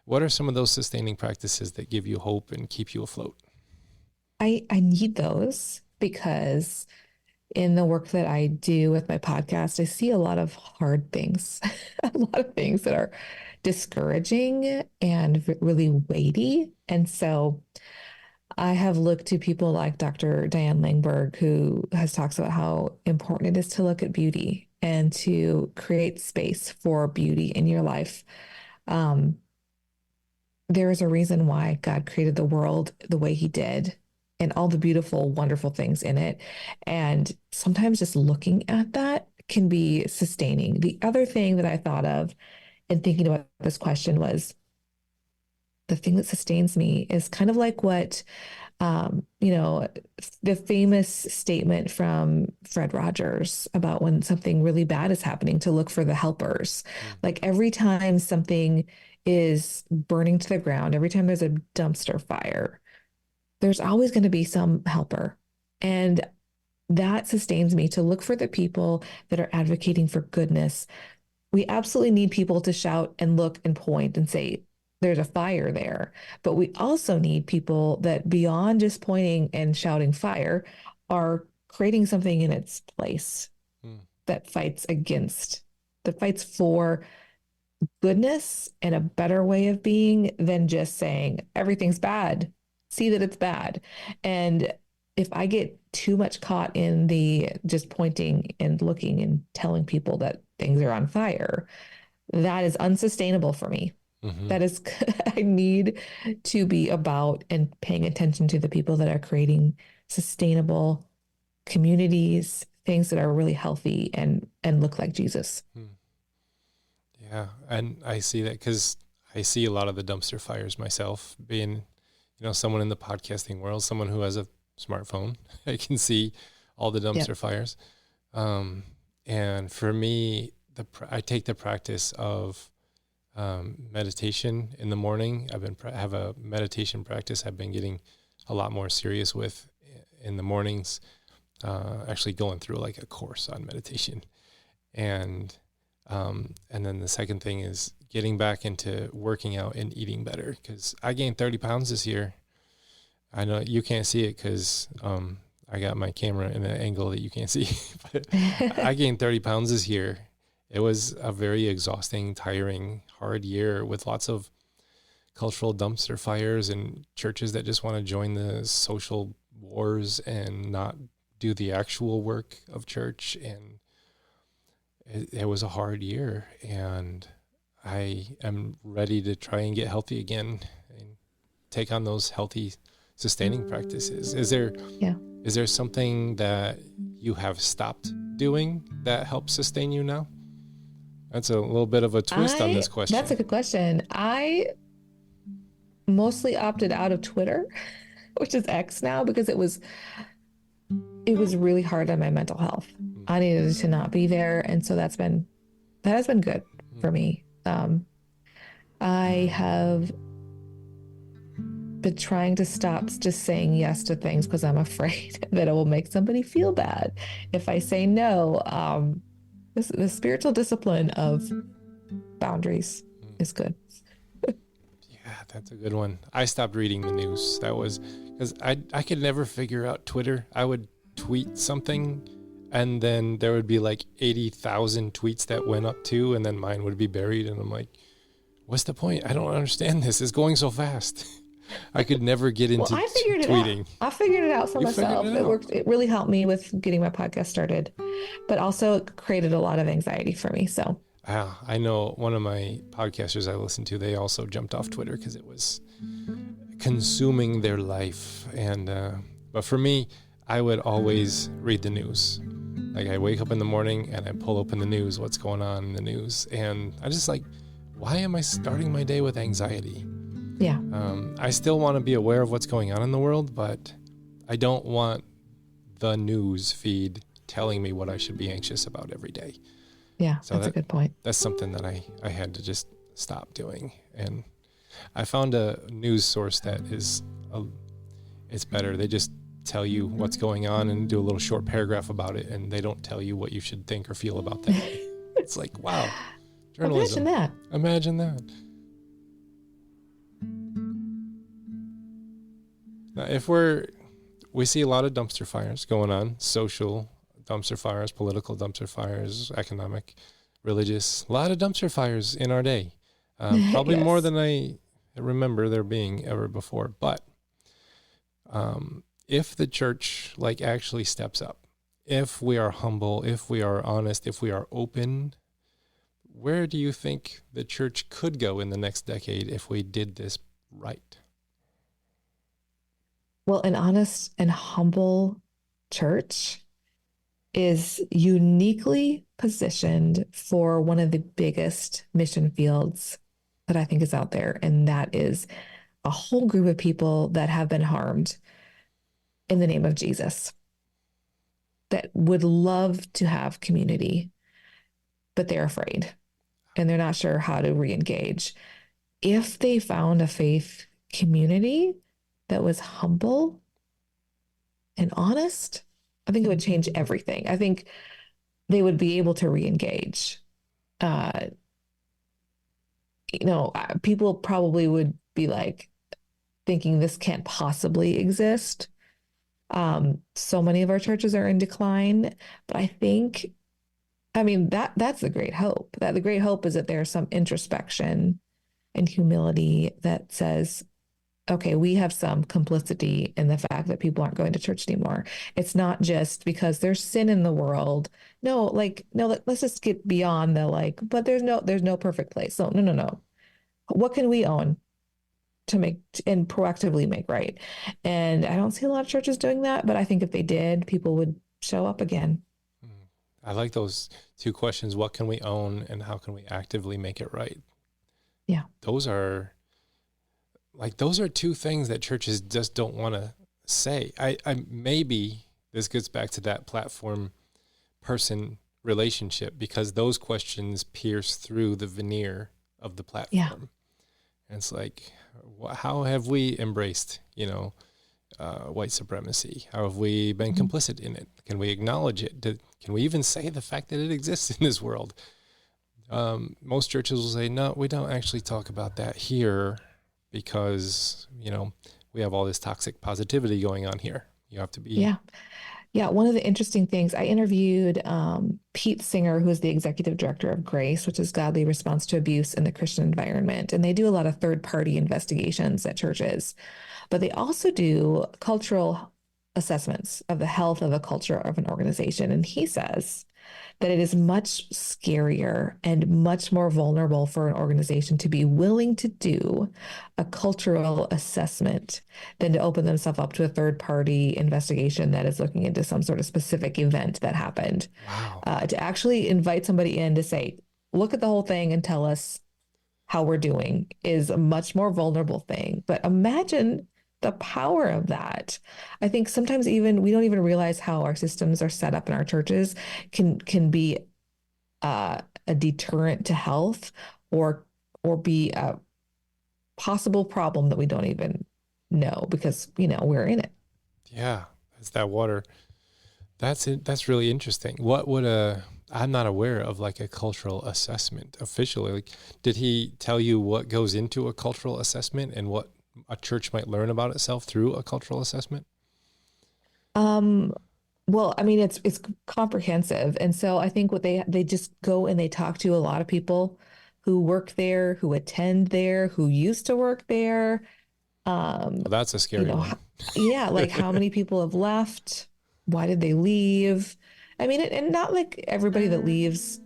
What are some of those sustaining practices that give you hope and keep you afloat? I need those because in the work that I do with my podcast, I see a lot of hard things, a lot of things that are discouraging and really weighty. And so I have looked to people like Dr. Diane Langberg, who has talks about how important it is to look at beauty and to create space for beauty in your life. There is a reason why God created the world the way he did and all the beautiful, wonderful things in it. And sometimes just looking at that can be sustaining. The other thing that I thought of in thinking about this question was the thing that sustains me is kind of like what, the famous statement from Fred Rogers about when something really bad is happening to look for the helpers. Like every time something is burning to the ground, every time there's a dumpster fire, there's always going to be some helper. And that sustains me to look for the people that are advocating for goodness. We absolutely need people to shout and look and point and say, there's a fire there. But we also need people that beyond just pointing and shouting fire are creating something in its place that fights for goodness and a better way of being than just saying everything's bad. See that it's bad. And if I get too much caught in the just pointing and looking and telling people that things are on fire, that is unsustainable for me. That is, I need to be about and paying attention to the people that are creating sustainable communities, things that are really healthy and look like Jesus. Yeah. And I see that because I see a lot of the dumpster fires myself, being, someone in the podcasting world, someone who has a smartphone. I can see all the dumpster fires. And for me, I take the practice of meditation in the morning. Have a meditation practice I've been getting a lot more serious with in the mornings, actually going through like a course on meditation. And then the second thing is getting back into working out and eating better, because I gained 30 pounds this year. I know you can't see it because I got my camera in an angle that you can't see, but I gained 30 pounds this year. It was a very exhausting, tiring, hard year with lots of cultural dumpster fires and churches that just want to join the social wars and not do the actual work of church. And it was a hard year, and I am ready to try and get healthy again and take on those healthy, sustaining practices. Is there something that you have stopped doing that helps sustain you now? That's a little bit of a twist on this question. That's a good question. I mostly opted out of Twitter, which is X now, because it was really hard on my mental health. I needed to not be there. And so that has been good for me. I have been trying to stop just saying yes to things because I'm afraid that it will make somebody feel bad if I say no. The spiritual discipline of boundaries is good. Yeah, that's a good one. I stopped reading the news. That was because I could never figure out Twitter. I would tweet something, and then there would be like 80,000 tweets that went up too, and then mine would be buried. And I'm like, what's the point? I don't understand this. It's going so fast. I could never get into tweeting. I figured it out for myself. It worked. It really helped me with getting my podcast started, but also it created a lot of anxiety for me. So I know one of my podcasters I listened to, they also jumped off Twitter because it was consuming their life. And but for me, I would always read the news. Like I wake up in the morning and I pull open the news, what's going on in the news. And I just like, why am I starting my day with anxiety? Yeah. I still want to be aware of what's going on in the world, but I don't want the news feed telling me what I should be anxious about every day. Yeah, so that's a good point. That's something that I had to just stop doing. And I found a news source that it's better. They just tell you what's going on and do a little short paragraph about it, and they don't tell you what you should think or feel about that. It's like, wow, journalism. Imagine that. Now, if we see a lot of dumpster fires going on, social dumpster fires, political dumpster fires, economic, religious, a lot of dumpster fires in our day. Probably more Yes. than I remember there being ever before. But if the church like actually steps up, if we are humble, if we are honest, if we are open, where do you think the church could go in the next decade if we did this right? Well, an honest and humble church is uniquely positioned for one of the biggest mission fields that I think is out there. And that is a whole group of people that have been harmed in the name of Jesus, that would love to have community, but they're afraid and they're not sure how to re-engage. If they found a faith community that was humble and honest, I think it would change everything. I think they would be able to re-engage. Uh, people probably would be like thinking this can't possibly exist. So many of our churches are in decline, but that's the great hope. That the great hope is that there's some introspection and humility that says, okay, we have some complicity in the fact that people aren't going to church anymore. It's not just because there's sin in the world. No, let's just get beyond but there's no perfect place. So no. What can we own to make and proactively make right? And I don't see a lot of churches doing that, but I think if they did, people would show up again. I like those two questions. What can we own and how can we actively make it right? Yeah. Those are two things that churches just don't want to say. I maybe this gets back to that platform person relationship, because those questions pierce through the veneer of the platform. Yeah. And it's like, how have we embraced, white supremacy? How have we been complicit in it? Can we acknowledge it? Can we even say the fact that it exists in this world? Most churches will say, no, we don't actually talk about that here because, we have all this toxic positivity going on here. You have to be. Yeah. Yeah. One of the interesting things, I interviewed Pete Singer, who is the executive director of Grace, which is Godly Response to Abuse in the Christian Environment. And they do a lot of third-party investigations at churches, but they also do cultural assessments of the health of a culture of an organization. And he says that it is much scarier and much more vulnerable for an organization to be willing to do a cultural assessment than to open themselves up to a third-party investigation that is looking into some sort of specific event that happened. Wow. To actually invite somebody in to say, look at the whole thing and tell us how we're doing is a much more vulnerable thing. But imagine the power of that. I think sometimes even we don't even realize how our systems are set up in our churches can be a deterrent to health or be a possible problem that we don't even know because we're in it. Yeah, it's that water. That's it. That's really interesting. What would I'm not aware of like a cultural assessment officially. Like, did he tell you what goes into a cultural assessment and what a church might learn about itself through a cultural assessment? Well, it's comprehensive. And so I think what they just go and they talk to a lot of people who work there, who attend there, who used to work there. Well, that's a scary one. Yeah. Like how many people have left? Why did they leave? And not like everybody that leaves,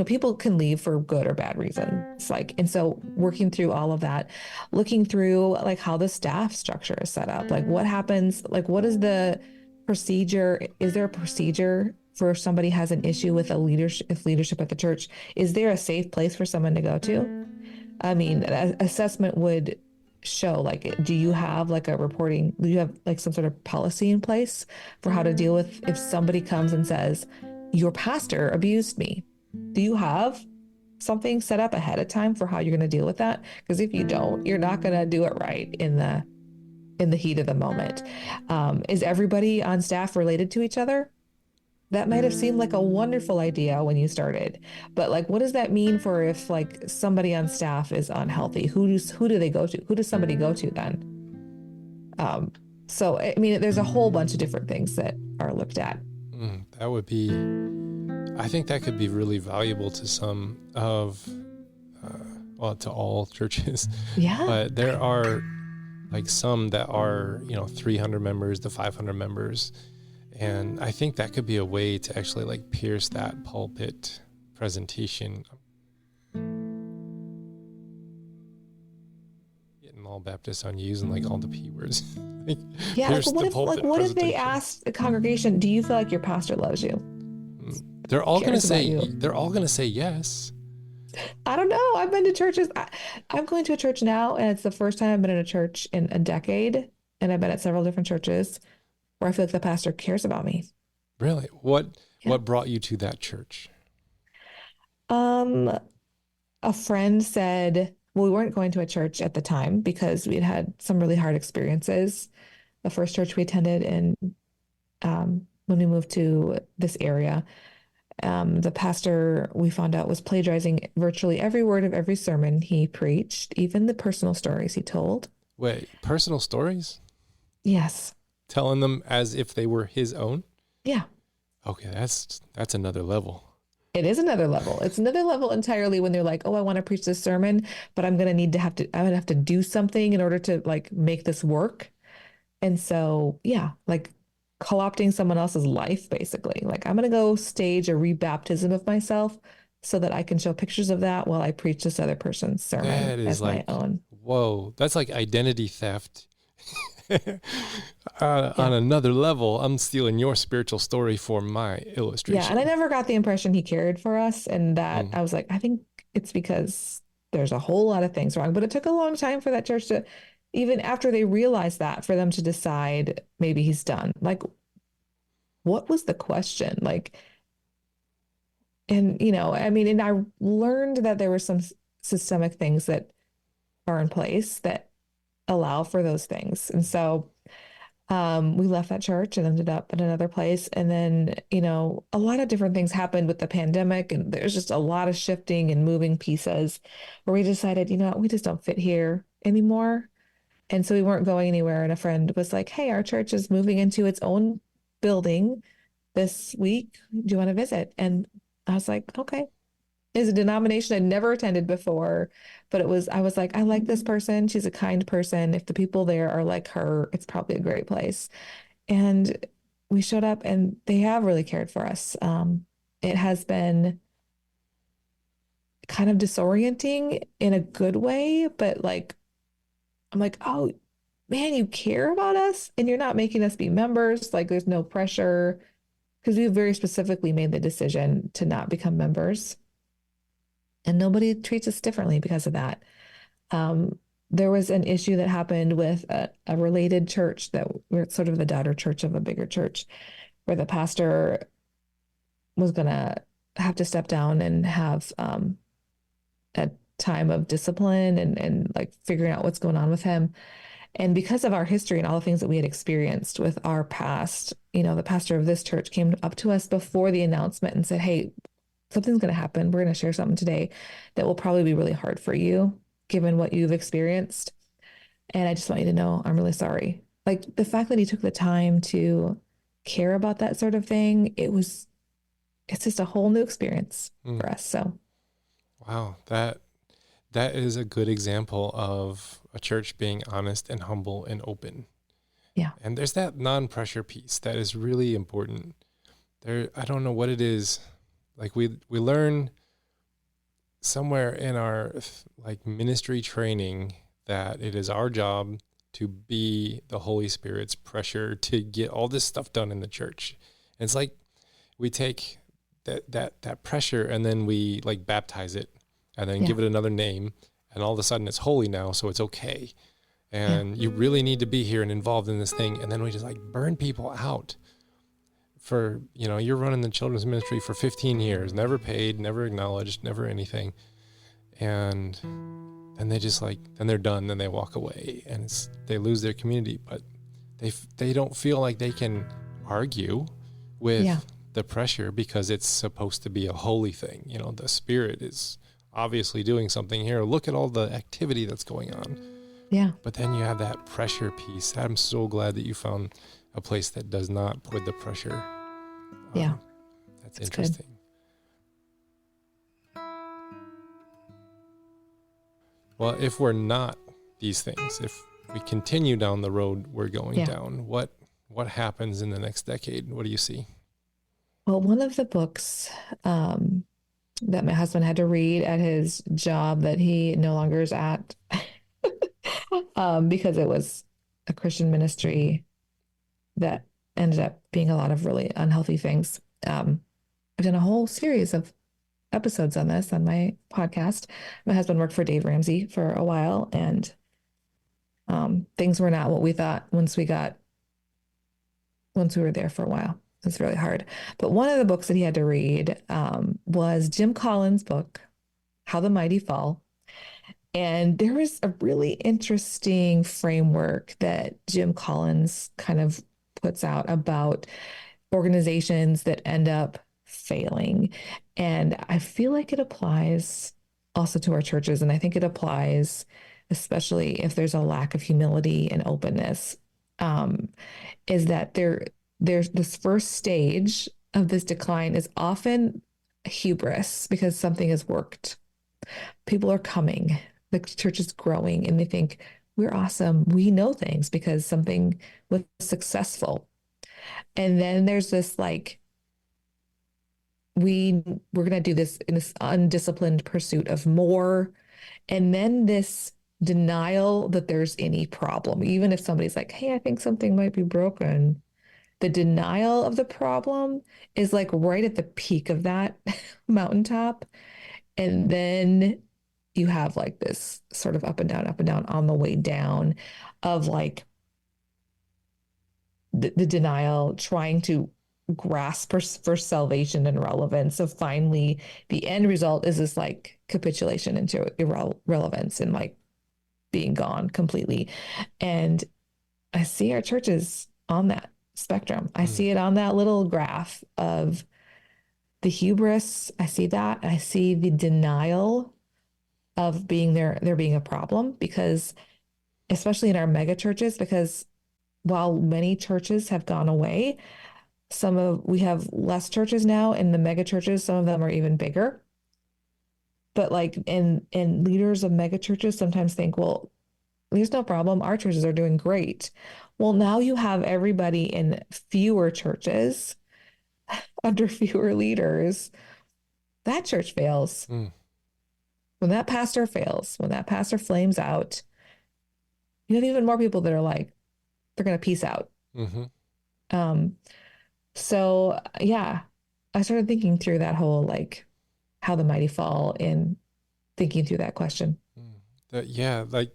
people can leave for good or bad reasons. And so working through all of that, looking through like how the staff structure is set up, like what happens, like what is the procedure? Is there a procedure for if somebody has an issue with leadership at the church? Is there a safe place for someone to go to? An assessment would show, like, do you have some sort of policy in place for how to deal with if somebody comes and says, your pastor abused me? Do you have something set up ahead of time for how you're going to deal with that? Because if you don't, you're not going to do it right in the heat of the moment. Is everybody on staff related to each other? That might have seemed like a wonderful idea when you started, but like, what does that mean for if like somebody on staff is unhealthy? Who do they go to? Who does somebody go to then? There's a whole bunch of different things that are looked at. That would be, I think that could be really valuable to some of well, to all churches. Yeah. But there are like some that are, 300 members to 500 members. And I think that could be a way to actually like pierce that pulpit presentation. Getting all Baptist on you using like all the P words. Yeah. Like, what if they asked the congregation, do you feel like your pastor loves you? They're all going to say yes. I don't know. I've been to churches. I'm going to a church now, and it's the first time I've been in a church in a decade. And I've been at several different churches where I feel like the pastor cares about me. Really? What brought you to that church? A friend said, well, we weren't going to a church at the time because we had some really hard experiences. The first church we attended when we moved to this area, the pastor, we found out, was plagiarizing virtually every word of every sermon he preached, even the personal stories he told. Wait, personal stories? Yes. Telling them as if they were his own? Yeah. Okay, that's another level. It is another level. It's another level entirely when they're like, oh, I want to preach this sermon, but I'm going to I would have to do something in order to like make this work. And so, yeah, like co-opting someone else's life, basically. Like, I'm going to go stage a rebaptism of myself so that I can show pictures of that while I preach this other person's sermon as my own. Whoa, that's like identity theft. On another level. I'm stealing your spiritual story for my illustration. Yeah, and I never got the impression he cared for us, and that I was like, I think it's because there's a whole lot of things wrong. But it took a long time for that church to, even after they realized that, for them to decide maybe he's done. Like, what was the question? Like, and and I learned that there were some systemic things that are in place that allow for those things. And so we left that church and ended up at another place. And then, a lot of different things happened with the pandemic, and there's just a lot of shifting and moving pieces where we decided, we just don't fit here anymore. And so we weren't going anywhere. And a friend was like, hey, our church is moving into its own building this week. Do you want to visit? And I was like, okay. It's a denomination I'd never attended before, but I was like, I like this person. She's a kind person. If the people there are like her, it's probably a great place. And we showed up and they have really cared for us. It has been kind of disorienting in a good way, but like, I'm like, oh man, you care about us and you're not making us be members. Like, there's no pressure, because we very specifically made the decision to not become members. And nobody treats us differently because of that. There was an issue that happened with a related church that we're sort of the daughter church of a bigger church, where the pastor was going to have to step down and have a time of discipline and like figuring out what's going on with him. And because of our history and all the things that we had experienced with our past, the pastor of this church came up to us before the announcement and said, hey, something's going to happen. We're going to share something today that will probably be really hard for you, given what you've experienced. And I just want you to know, I'm really sorry. Like, the fact that he took the time to care about that sort of thing, it's just a whole new experience for us. So, wow, that is a good example of a church being honest and humble and open. Yeah. And there's that non-pressure piece that is really important. I don't know what it is. Like, we learn somewhere in our like ministry training that it is our job to be the Holy Spirit's pressure to get all this stuff done in the church. And it's like we take that pressure and then we like baptize it and then give it another name, and all of a sudden it's holy now, so it's okay. And you really need to be here and involved in this thing. And then we just like burn people out. For, you're running the children's ministry for 15 years, never paid, never acknowledged, never anything. And they just then they're done, then they walk away and they lose their community, but they don't feel like they can argue with the pressure because it's supposed to be a holy thing. The Spirit is obviously doing something here. Look at all the activity that's going on. Yeah. But then you have that pressure piece. I'm so glad that you found a place that does not put the pressure. Yeah. That's interesting. Well, if we're not these things, if we continue down the road we're going down, what happens in the next decade? What do you see? Well, one of the books that my husband had to read at his job that he no longer is at because it was a Christian ministry that ended up being a lot of really unhealthy things. I've done a whole series of episodes on this on my podcast. My husband worked for Dave Ramasey for a while, and things were not what we thought once we were there for a while. It was really hard. But one of the books that he had to read was Jim Collins' book, How the Mighty Fall. And there was a really interesting framework that Jim Collins kind of puts out about organizations that end up failing. And I feel like it applies also to our churches. And I think it applies especially if there's a lack of humility and openness, is that there's this first stage of this decline is often hubris because something has worked. People are coming, the church is growing, and they think we're awesome. We know things because something was successful. And then there's this like, we're going to do this in this undisciplined pursuit of more. And then this denial that there's any problem, even if somebody's like, hey, I think something might be broken. The denial of the problem is like right at the peak of that mountaintop. And then you have like this sort of up and down on the way down of like the denial, trying to grasp for salvation and relevance. So finally, the end result is this like capitulation into irrelevance and like being gone completely. And I see our churches on that spectrum. I see it on that little graph of the hubris. I see that. I see the denial of being there being a problem, because especially in our mega churches, because while many churches have gone away, we have less churches now in the mega churches. Some of them are even bigger. But like and leaders of mega churches sometimes think, well, there's no problem. Our churches are doing great. Well, now you have everybody in fewer churches under fewer leaders. That church fails. When that pastor fails, when that pastor flames out, you have even more people that are like, they're going to peace out. So yeah, I started thinking through that whole, like how the mighty fall, and thinking through that question. Like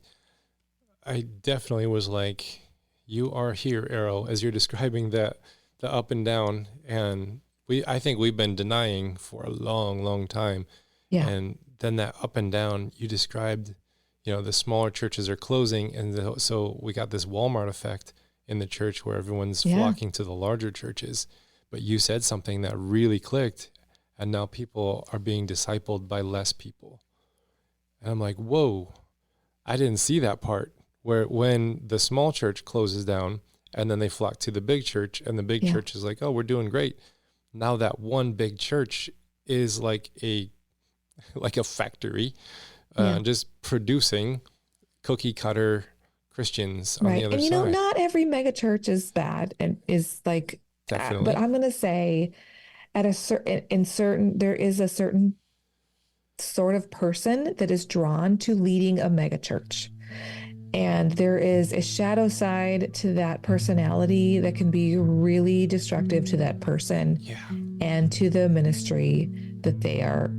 I definitely was like, you are here, Arrow, as you're describing that, the up and down. And I think we've been denying for a long, long time. Yeah. And then that up and down you described, the smaller churches are closing. And so we got this Walmart effect in the church where everyone's flocking to the larger churches. But you said something that really clicked, and now people are being discipled by less people. And I'm like, whoa, I didn't see that part, where when the small church closes down and then they flock to the big church, and the big church is like, oh, we're doing great. Now that one big church is like a factory, just producing cookie cutter Christians on the other side. And not every mega church is bad and is like, definitely. But I'm going to say there is a certain sort of person that is drawn to leading a mega church. And there is a shadow side to that personality that can be really destructive to that person and to the ministry that they're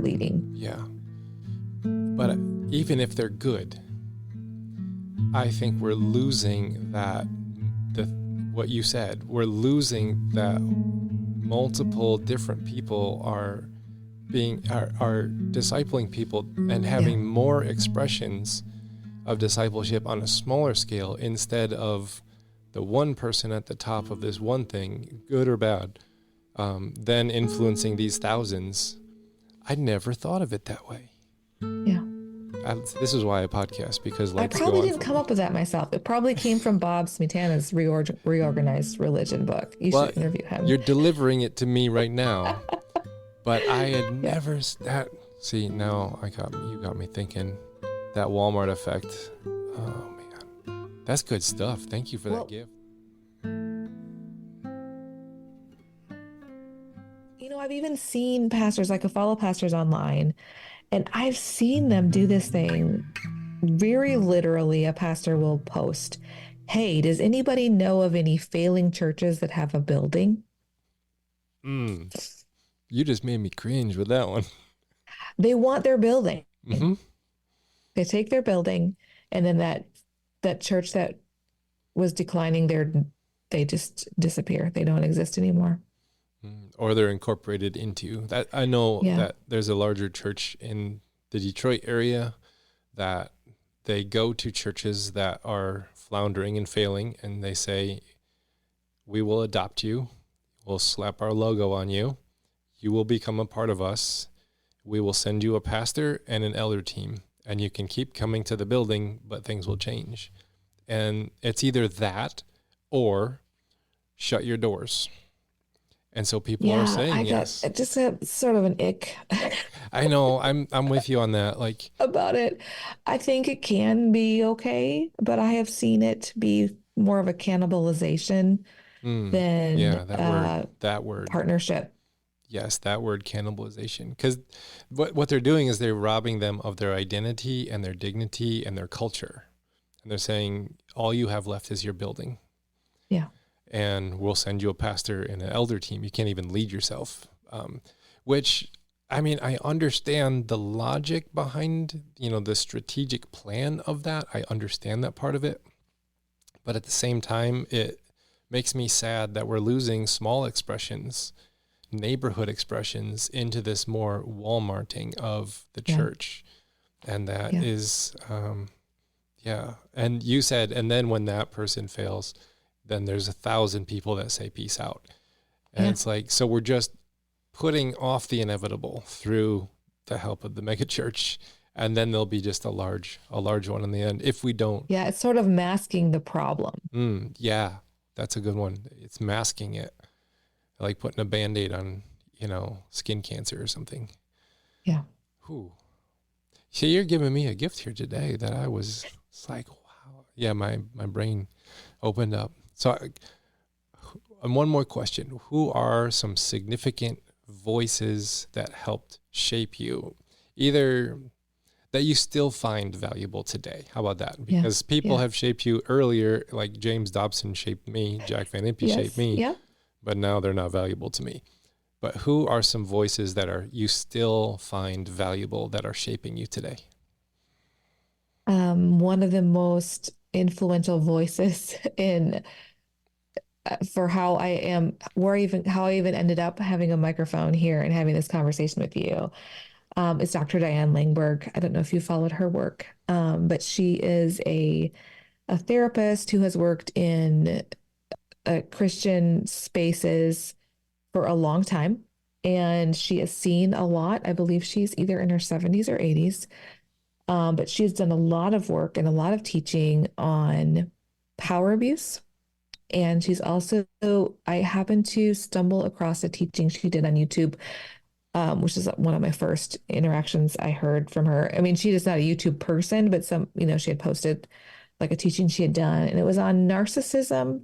leading. Yeah. But even if they're good, I think we're losing what you said. We're losing that multiple different people are discipling people and having more expressions of discipleship on a smaller scale, instead of the one person at the top of this one thing, good or bad, then influencing these thousands. I never thought of it that way. Yeah. This is why I podcast, because I probably didn't come up with that myself. It probably came from Bob Smetana's Reorganized religion book. You should interview him. You're delivering it to me right now. But I had never, See, now you got me thinking. That Walmart effect. Oh man, that's good stuff. Thank you for that gift. I've even seen pastors, like I follow pastors online, and I've seen them do this thing. Very literally, a pastor will post, "Hey, does anybody know of any failing churches that have a building?" You just made me cringe with that one. They want their building. Mm-hmm. They take their building, and then that church that was declining, they just disappear. They don't exist anymore. Or they're incorporated into that. I know that there's a larger church in the Detroit area that they go to churches that are floundering and failing, and they say, "We will adopt you. We'll slap our logo on you. You will become a part of us. We will send you a pastor and an elder team, and you can keep coming to the building, but things will change." And it's either that or shut your doors. And so people are saying yes. It just had sort of an ick. I know. I'm with you on that. Like, about it. I think it can be okay, but I have seen it be more of a cannibalization than that word partnership. Yes, that word cannibalization. Because what they're doing is they're robbing them of their identity and their dignity and their culture. And they're saying, all you have left is your building. Yeah. And we'll send you a pastor and an elder team. You can't even lead yourself. Which, I mean, I understand the logic behind, the strategic plan of that. I understand that part of it. But at the same time, it makes me sad that we're losing small expressions, neighborhood expressions, into this more Walmarting of the church. And that is, And you said, and then when that person fails, then there's 1,000 people that say peace out. And it's like, so we're just putting off the inevitable through the help of the megachurch. And then there'll be just a large one in the end if we don't. Yeah, it's sort of masking the problem. Yeah, that's a good one. It's masking it. Like putting a Band-Aid on, skin cancer or something. Yeah. Ooh. See, you're giving me a gift here today that it's like, wow. Yeah, my brain opened up. So, and one more question. Who are some significant voices that helped shape you? Either that you still find valuable today. How about that? Because people have shaped you earlier, like James Dobson shaped me, Jack Van Impe shaped me, but now they're not valuable to me. But who are some voices that you still find valuable that are shaping you today? One of the most influential voices for how I am, how I even ended up having a microphone here and having this conversation with you, is Dr. Diane Langberg. I don't know if you followed her work, but she is a therapist who has worked in Christian spaces for a long time, and she has seen a lot. I believe she's either in her 70s or 80s, but she's done a lot of work and a lot of teaching on power abuse. And she's also, I happened to stumble across a teaching she did on YouTube, which is one of my first interactions I heard from her. I mean, she is not a YouTube person, but she had posted like a teaching she had done, and it was on narcissism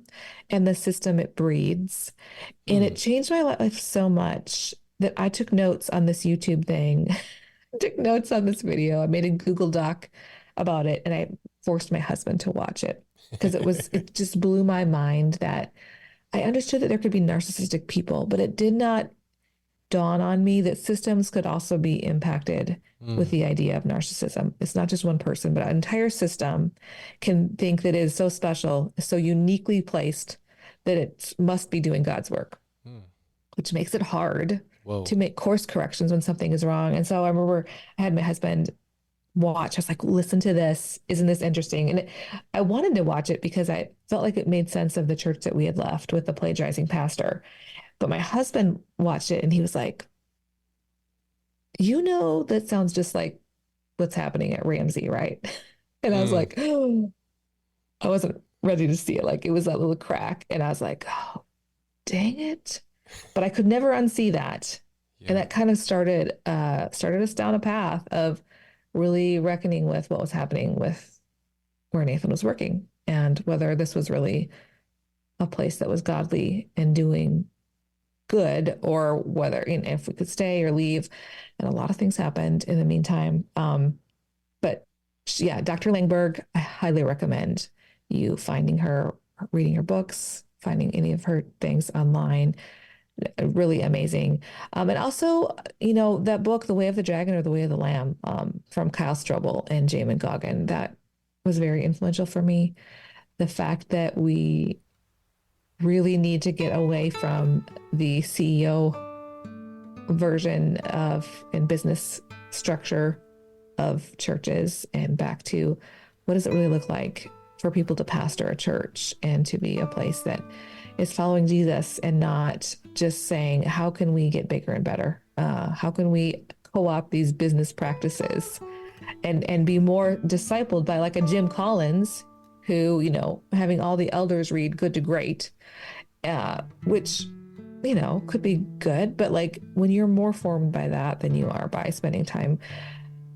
and the system it breeds. And it changed my life so much that I took notes on this YouTube thing, took notes on this video. I made a Google Doc about it, and I forced my husband to watch it because it just blew my mind that I understood that there could be narcissistic people, but it did not dawn on me that systems could also be impacted with the idea of narcissism. It's not just one person, but an entire system can think that it is so special, so uniquely placed that it must be doing God's work, which makes it hard to make course corrections when something is wrong. And so I remember I had my husband watch. I was like, listen to this. Isn't this interesting? And I wanted to watch it because I felt like it made sense of the church that we had left with the plagiarizing pastor. But my husband watched it and he was like, that sounds just like what's happening at Ramsey, right? And I was like, oh, I wasn't ready to see it. Like it was that little crack. And I was like, oh, dang it. But I could never unsee that. Yeah. And that kind of started us down a path of really reckoning with what was happening with where Nathan was working and whether this was really a place that was godly and doing good, or whether, if we could stay or leave. And a lot of things happened in the meantime. But yeah, Dr. Langberg, I highly recommend you finding her, reading her books, finding any of her things online. Really amazing. And also, that book, The Way of the Dragon or The Way of the Lamb, from Kyle Strobel and Jamin Goggin, that was very influential for me. The fact that we really need to get away from the CEO version of and business structure of churches and back to what does it really look like for people to pastor a church and to be a place that is following Jesus and not just saying, how can we get bigger and better? How can we co-opt these business practices and be more discipled by like a Jim Collins who, having all the elders read Good to Great, which, could be good. But like when you're more formed by that than you are by spending time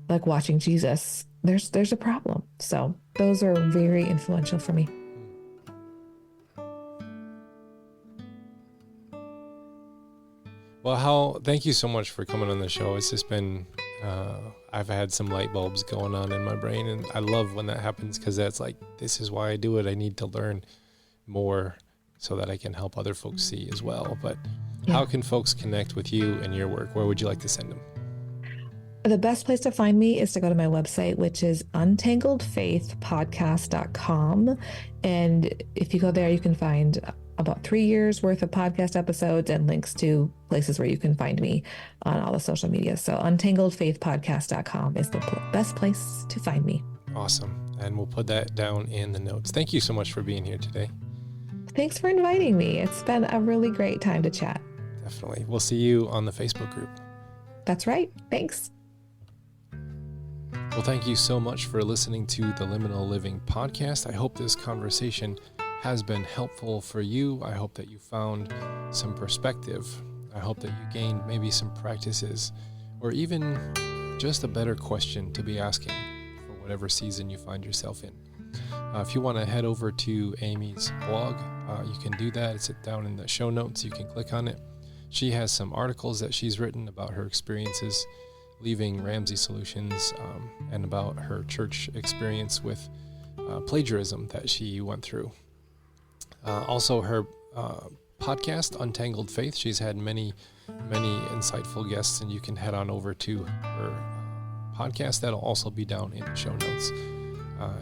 like watching Jesus, there's a problem. So those are very influential for me. Well, thank you so much for coming on the show. It's just been, I've had some light bulbs going on in my brain, and I love when that happens because that's like, this is why I do it. I need to learn more so that I can help other folks see as well. But how can folks connect with you and your work? Where would you like to send them? The best place to find me is to go to my website, which is untangledfaithpodcast.com. And if you go there, you can find about 3 years worth of podcast episodes and links to places where you can find me on all the social media. So untangledfaithpodcast.com is the best place to find me. Awesome. And we'll put that down in the notes. Thank you so much for being here today. Thanks for inviting me. It's been a really great time to chat. Definitely. We'll see you on the Facebook group. That's right. Thanks. Well, thank you so much for listening to the Liminal Living podcast. I hope this conversation has been helpful for you. I hope that you found some perspective. I hope that you gained maybe some practices or even just a better question to be asking for whatever season you find yourself in. If you want to head over to Amy's blog, you can do that. It's down in the show notes. You can click on it. She has some articles that she's written about her experiences leaving Ramasey Solutions and about her church experience with plagiarism that she went through. Also, her podcast, Untangled Faith. She's had many insightful guests, and you can head on over to her podcast. That'll also be down in the show notes,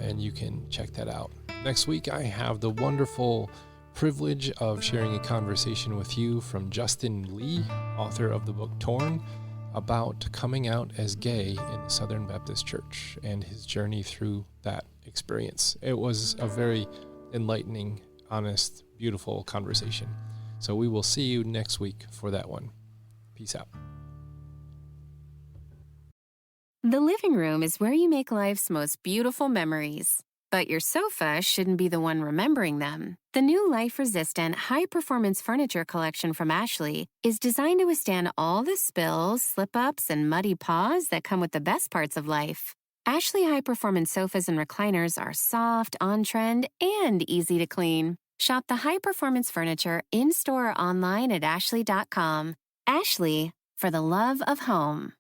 and you can check that out. Next week, I have the wonderful privilege of sharing a conversation with you from Justin Lee, author of the book Torn, about coming out as gay in the Southern Baptist Church and his journey through that experience. It was a very enlightening, honest, beautiful conversation. So we will see you next week for that one. Peace out. The living room is where you make life's most beautiful memories. But your sofa shouldn't be the one remembering them. The new life-resistant, high-performance furniture collection from Ashley is designed to withstand all the spills, slip-ups, and muddy paws that come with the best parts of life. Ashley high-performance sofas and recliners are soft, on-trend, and easy to clean. Shop the high-performance furniture in-store or online at ashley.com. Ashley, for the love of home.